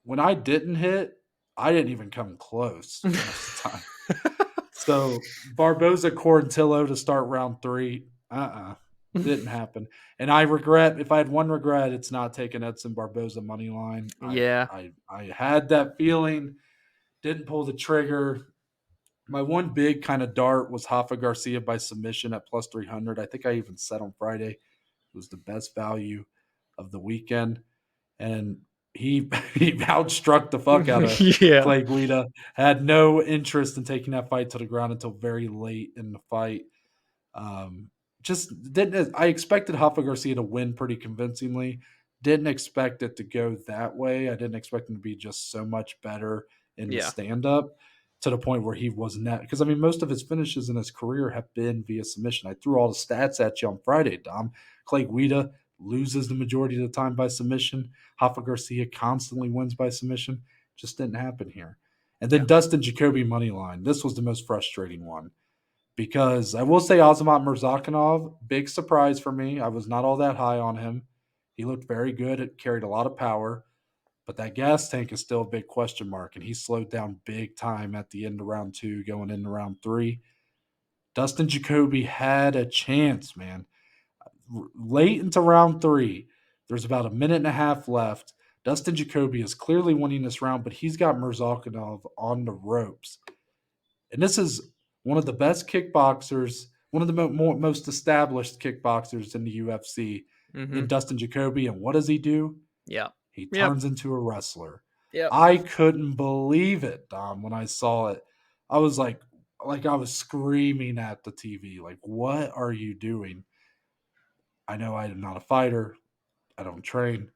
when I didn't hit, I didn't even come close most of the time. So Barboza Quarantillo to start round three, didn't happen. And I regret, if I had one regret, it's not taking Edson Barboza money line. Yeah. I had that feeling, didn't pull the trigger. My one big kind of dart was Hoffa Garcia by submission at plus 300. I think I even said on Friday it was the best value of the weekend. And he he outstruck the fuck out of Yeah. Clay Guida. Had no interest in taking that fight to the ground until very late in the fight. Um, just didn't. I expected Hoffa Garcia to win pretty convincingly. Didn't expect it to go that way. I didn't expect him to be just so much better in the Yeah. stand up to the point where he was net. Because I mean, most of his finishes in his career have been via submission. I threw all the stats at you on Friday, Dom. Clay Guida loses the majority of the time by submission. Hoffa Garcia constantly wins by submission. Just didn't happen here. And then Yeah. Dustin Jacoby money line. This was the most frustrating one because I will say Azamat Mirzakhanov, big surprise for me. I was not all that high on him. He looked very good. It carried a lot of power, but that gas tank is still a big question mark, and he slowed down big time at the end of round two, going into round three. Dustin Jacoby had a chance, man. Late into round three, there's about a minute and a half left. Dustin Jacoby is clearly winning this round, but he's got Mirzakhanov on the ropes. And this is one of the best kickboxers, one of the most established kickboxers in the UFC Mm-hmm. in Dustin Jacoby. And what does he do? Yeah. He Yep. turns into a wrestler. Yep. I couldn't believe it, Dom, when I saw it. I was like I was screaming at the TV, like, what are you doing? I know I'm not a fighter. I don't train,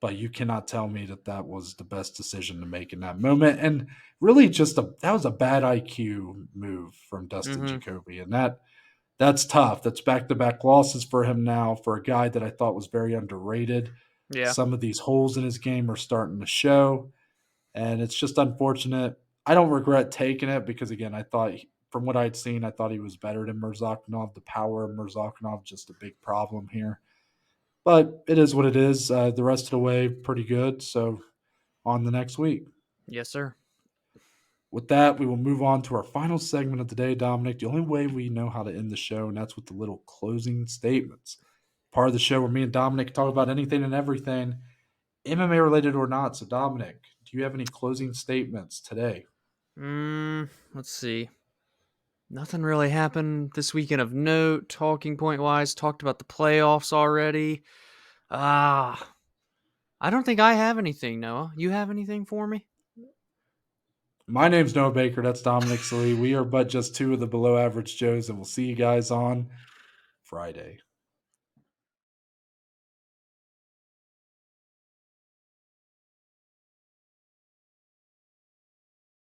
but you cannot tell me that that was the best decision to make in that moment. And really, that was a bad IQ move from Dustin Mm-hmm. Jacoby, and that's tough. That's back to back losses for him now for a guy that I thought was very underrated. Yeah. Some of these holes in his game are starting to show, and it's just unfortunate. I don't regret taking it because again, I thought from what I'd seen, I thought he was better than Mirzakhanov. The power of Mirzakhanov just a big problem here. But it is what it is. The rest of the way, pretty good. So on the next week. Yes, sir. With that, we will move on to our final segment of the day, Dominic. The only way we know how to end the show, and that's with the little closing statements. Part of the show where me and Dominic talk about anything and everything. MMA related or not. So, Dominic, do you have any closing statements today? Let's see. Nothing really happened this weekend of note, talking point wise. Talked about the playoffs already. Ah, I don't think I have anything, Noah. You have anything for me? My name's Noah Baker. That's Dominic Salee. We are but just two of the below average Joes, and we'll see you guys on Friday.